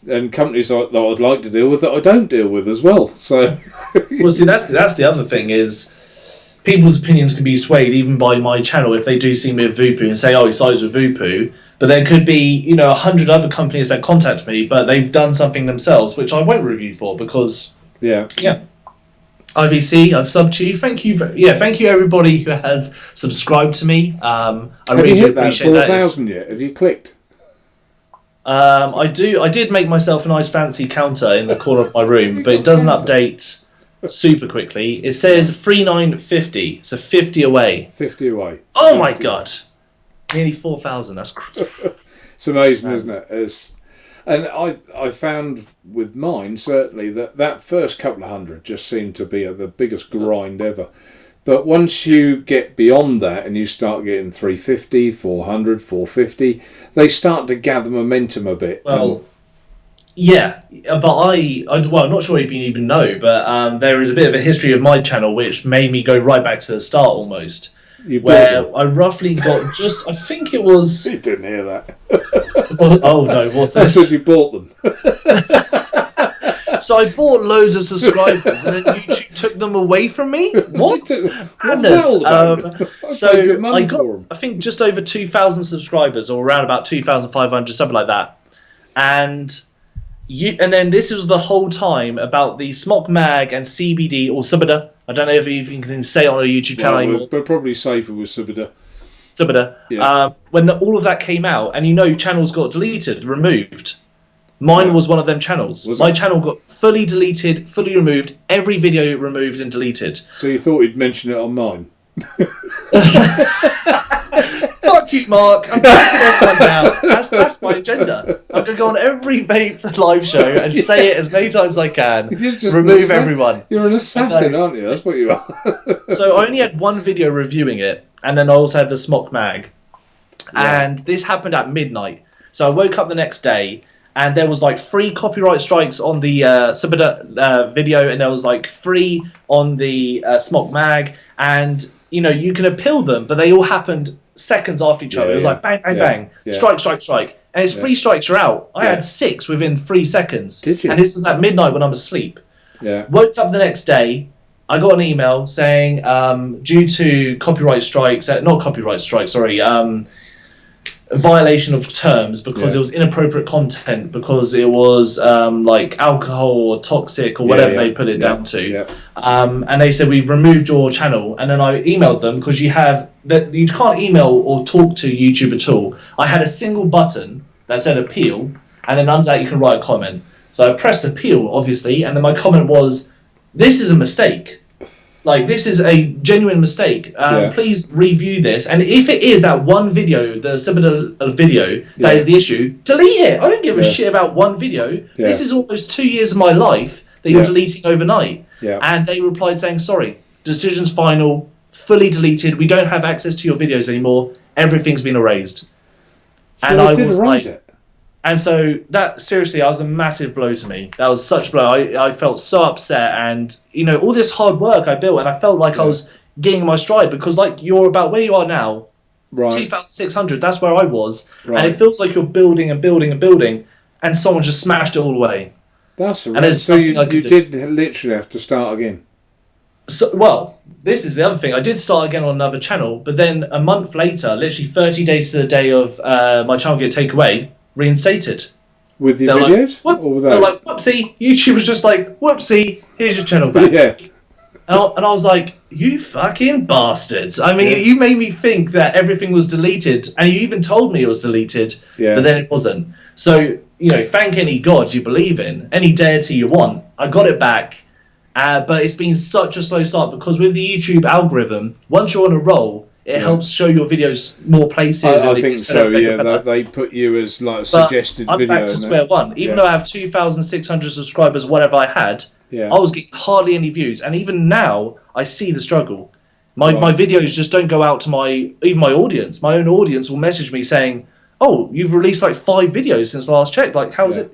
And companies that I'd like to deal with that I don't deal with as well. So, well, see, that's the other thing is, people's opinions can be swayed even by my channel if they do see me with Voopoo and say, "Oh, he sides with Voopoo." But there could be 100 other companies that contact me, but they've done something themselves, which I won't review for because IVC, I've subbed to you. Thank you. Thank you everybody who has subscribed to me. I really hit that 4,000 yet? Have you clicked? I did make myself a nice fancy counter in the corner of my room, but it doesn't update super quickly. It says 3950, so 50 away. 50 away. Oh my god, nearly 4,000. That's it's amazing, isn't it? And I found with mine certainly that first couple of hundred just seemed to be the biggest grind ever. But once you get beyond that and you start getting 350, 400, 450, they start to gather momentum a bit. Well, yeah, but I'm not sure if you even know, but there is a bit of a history of my channel which made me go right back to the start almost. Where I roughly got just, I think it was... You didn't hear that. Oh no, what's this? I said you bought them. So I bought loads of subscribers and then YouTube took them away from me? What? So I got, I think, just over 2,000 subscribers, or around about 2,500, something like that. And then this was the whole time about the Smok Mag and CBD, or Subida. I don't know if you even can say it on a YouTube channel anymore. We're probably safer with Subida. Yeah. When all of that came out, and channels got deleted, removed. Mine was one of them channels. Was My it? channel got fully deleted, fully removed, every video removed and deleted. So you thought he'd mention it on mine? Fuck you, Mark. I'm taking everyone down. That's my agenda. I'm going to go on every vape live show and say it as many times as I can. Remove everyone. You're an assassin, aren't you? That's what you are. So I only had one video reviewing it, and then I also had the Smock Mag. Yeah. And this happened at midnight. So I woke up the next day, and there was like 3 copyright strikes on the Subida video, and there was like 3 on the Smock Mag, and you can appeal them, but they all happened seconds after each other. It was like bang, bang, bang, strike, strike, strike, and it's 3 strikes are out. I had 6 within 3 seconds. Did you? And this was at midnight when I was asleep. Yeah. Woke up the next day. I got an email saying due to copyright strikes, not copyright strikes, sorry, a violation of terms because it was inappropriate content, because it was like alcohol or toxic or whatever they put it down to. Yeah. And they said, we've removed your channel. And then I emailed them, because you can't email or talk to YouTube at all. I had a single button that said appeal, and then under that you can write a comment. So I pressed appeal, obviously, and then my comment was, this is a mistake. Like, this is a genuine mistake. Please review this. And if it is that one video, the Subida video, that is the issue, delete it. I don't give a shit about one video. Yeah. This is almost 2 years of my life that you're deleting overnight. Yeah. And they replied saying, sorry, decision's final, fully deleted. We don't have access to your videos anymore. Everything's been erased. So and I did erase it. And so that, seriously, that was a massive blow to me. That was such a blow. I felt so upset, and all this hard work I built, and I felt like I was getting my stride, because like you're about where you are now, right? 2,600. That's where I was, and it feels like you're building and building and building, and someone just smashed it all away. That's right. So you did literally have to start again. So, well, this is the other thing. I did start again on another channel, but then a month later, literally 30 days to the day of my channel get taken away, reinstated. With your videos? Like, or without? They're like, whoopsie. YouTube was just like, whoopsie, here's your channel back. And I was like, you fucking bastards. I mean, you made me think that everything was deleted, and you even told me it was deleted, but then it wasn't. So, thank any god you believe in, any deity you want. I got it back, but it's been such a slow start, because with the YouTube algorithm, once you're on a roll, it helps show your videos more places. I think so, they put you as like a suggested video. I'm back to square one. Even though I have 2,600 subscribers, whatever I had, I was getting hardly any views. And even now, I see the struggle. My videos just don't go out to even my audience. My own audience will message me saying, oh, you've released like 5 videos since last check. Like, how's it?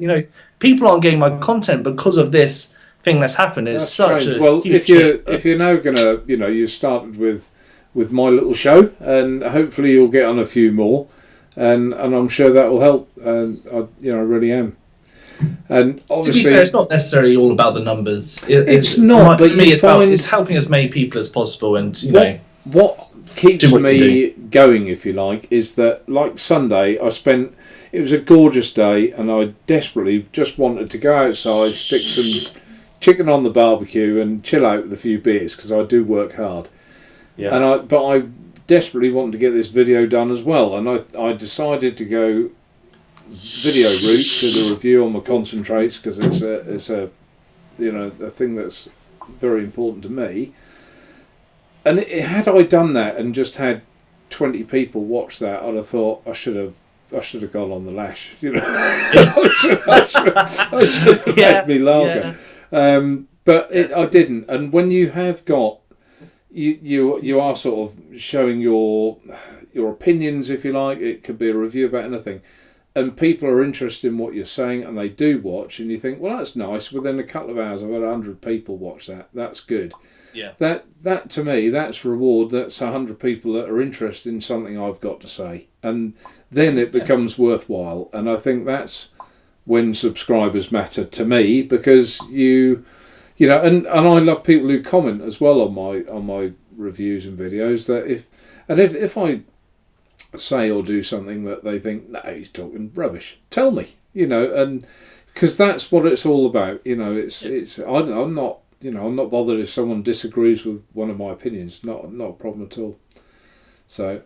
People aren't getting my content because of this thing that's happened. It's such a huge if you're now going to, you started with my little show, and hopefully you'll get on a few more, and I'm sure that will help, and I really am. And obviously, to be fair, it's not necessarily all about the numbers. It's not, but it's helping as many people as possible, and what keeps me going, if you like, is that, like Sunday, it was a gorgeous day, and I desperately just wanted to go outside, stick some chicken on the barbecue, and chill out with a few beers, because I do work hard. Yeah. But I desperately wanted to get this video done as well, and I decided to go video route to the review on my concentrates, because it's a thing that's very important to me. And had I done that and just had 20 people watch that, I'd have thought I should have gone on the lash. I should have had me lager. But I didn't. And when you have got you are sort of showing your opinions, if you like. It could be a review about anything, and people are interested in what you're saying, and they do watch, and you think, well, that's nice. Within a couple of hours, I've had 100 people watch that. That's good. Yeah. That to me, that's reward. That's 100 people that are interested in something I've got to say, and then it becomes worthwhile. And I think that's when subscribers matter to me, because and I love people who comment as well on my reviews and videos. That if I say or do something that they think, no, he's talking rubbish, tell me, and because that's what it's all about. I'm not bothered if someone disagrees with one of my opinions. Not a problem at all. So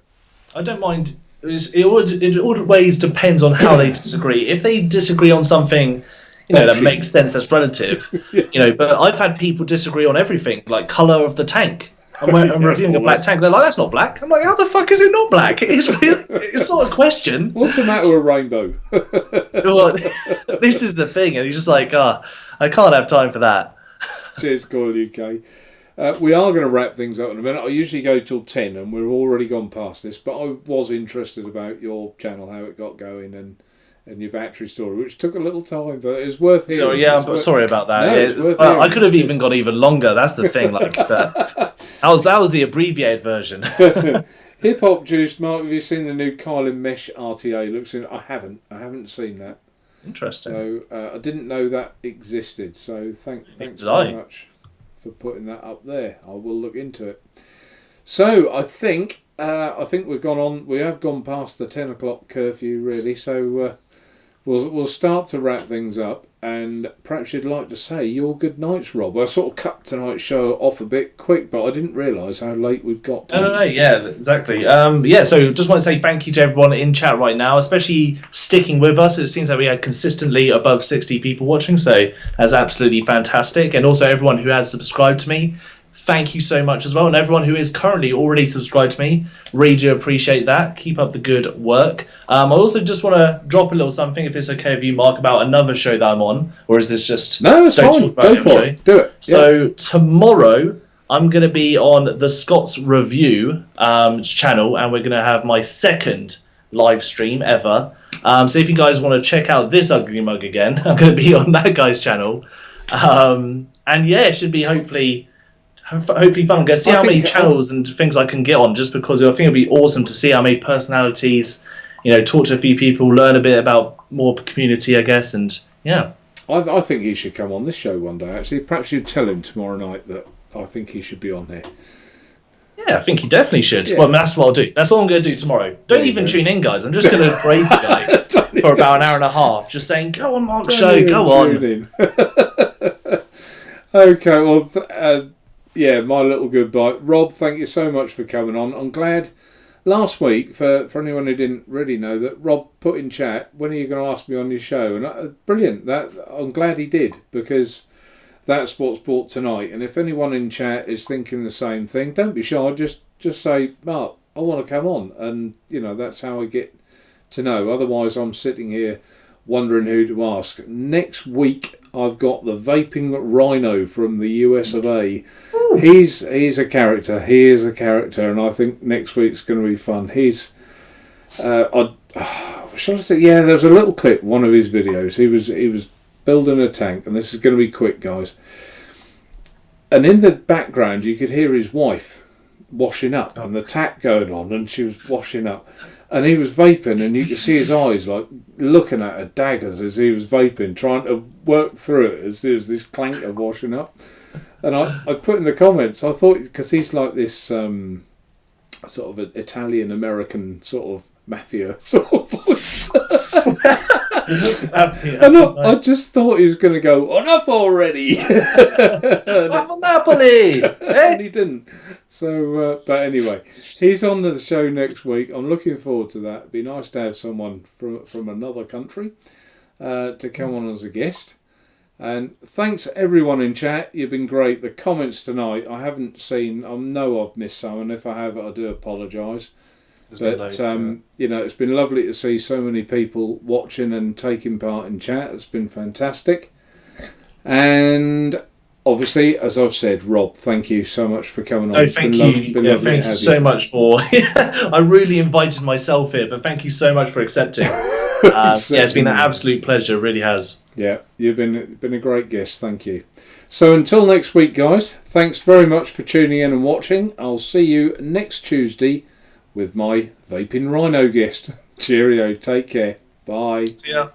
I don't mind it always depends on how they disagree. If they disagree on something, that makes sense, that's relative, Yeah. But I've had people disagree on everything, like colour of the tank. I'm reviewing a black tank. They're like, that's not black. I'm like, how the fuck is it not black? It's not a question. What's the matter with rainbow? Well, this is the thing, and he's just like, I can't have time for that. Cheers, Coil UK. We are going to wrap things up in a minute. I usually go till 10, and we've already gone past this, but I was interested about your channel, how it got going, and your battery story, which took a little time, but it was worth hearing. So, I'm sorry about that. No, it's worth hearing. I could have even gone even longer. That's the thing. Like that was the abbreviated version. Hip Hop Juice, Mark, have you seen the new Kylan Mesh RTA? Looks in. I haven't seen that. Interesting. So I didn't know that existed. So thanks very much for putting that up there. I will look into it. So I think we've gone on. We have gone past the 10 o'clock curfew, really. So we'll start to wrap things up. And perhaps you'd like to say your good nights, Rob. I sort of cut tonight's show off a bit quick, but I didn't realise how late we'd got to. No, yeah, exactly. So just want to say thank you to everyone in chat right now, especially sticking with us. It seems like we had consistently above 60 people watching, so that's absolutely fantastic. And also everyone who has subscribed to me, thank you so much as well. And everyone who is currently already subscribed to me, really do appreciate that. Keep up the good work. I also just want to drop a little something, if it's okay with you, Mark, about another show that I'm on. Or is this just... No, it's fine. Go for it. Do it. So tomorrow, I'm going to be on the Scott's Review channel, and we're going to have my second live stream ever. So if you guys want to check out this ugly mug again, I'm going to be on that guy's channel. And yeah, it should be hopefully fun. I'm going to see how many channels and things I can get on, just because I think it'd be awesome to see how many personalities, talk to a few people, learn a bit about more community, I guess, and yeah. I think he should come on this show one day, actually. Perhaps you'd tell him tomorrow night that I think he should be on here. Yeah, I think he definitely should. Yeah. Well, that's what I'll do. That's all I'm going to do tomorrow. Don't even tune in, guys. I'm just going to brave the guy for about an hour and a half, just saying, go on, Mark, show, go on. Okay, well... yeah, my little goodbye. Rob, thank you so much for coming on. I'm glad last week, for anyone who didn't really know, that Rob put in chat, when are you going to ask me on your show? And brilliant. I'm glad he did, because that's what's brought tonight. And if anyone in chat is thinking the same thing, don't be shy. Just say, Mark, I want to come on. And, that's how I get to know. Otherwise, I'm sitting here wondering who to ask. Next week, I've got the vaping rhino from the US of A. He's a character. He is a character, and I think next week's going to be fun. He's, shall I say? Yeah, there was a little clip, one of his videos. He was building a tank, and this is going to be quick, guys. And in the background, you could hear his wife washing up, and the tap going on, and she was washing up. And he was vaping, and you could see his eyes like looking at her daggers as he was vaping, trying to work through it as there was this clank of washing up. And I put in the comments, I thought, because he's like this sort of an Italian-American sort of mafia sort of voice. And I just thought he was going to go, enough already! I'm Napoli! And he didn't. So, but anyway, he's on the show next week. I'm looking forward to that. It'd be nice to have someone from another country to come on as a guest. And thanks everyone in chat. You've been great. The comments tonight, I haven't seen. I know I've missed some, and if I have, I do apologise. But it's been lovely to see so many people watching and taking part in chat. It's been fantastic. And obviously, as I've said, Rob, thank you so much for coming on. Oh, thank you. Thank you so much for... I really invited myself here, but thank you so much for accepting. It's been an absolute pleasure. It really has. Yeah, you've been a great guest. Thank you. So until next week, guys, thanks very much for tuning in and watching. I'll see you next Tuesday with my Vaping Rhino guest. Cheerio. Take care. Bye. See ya.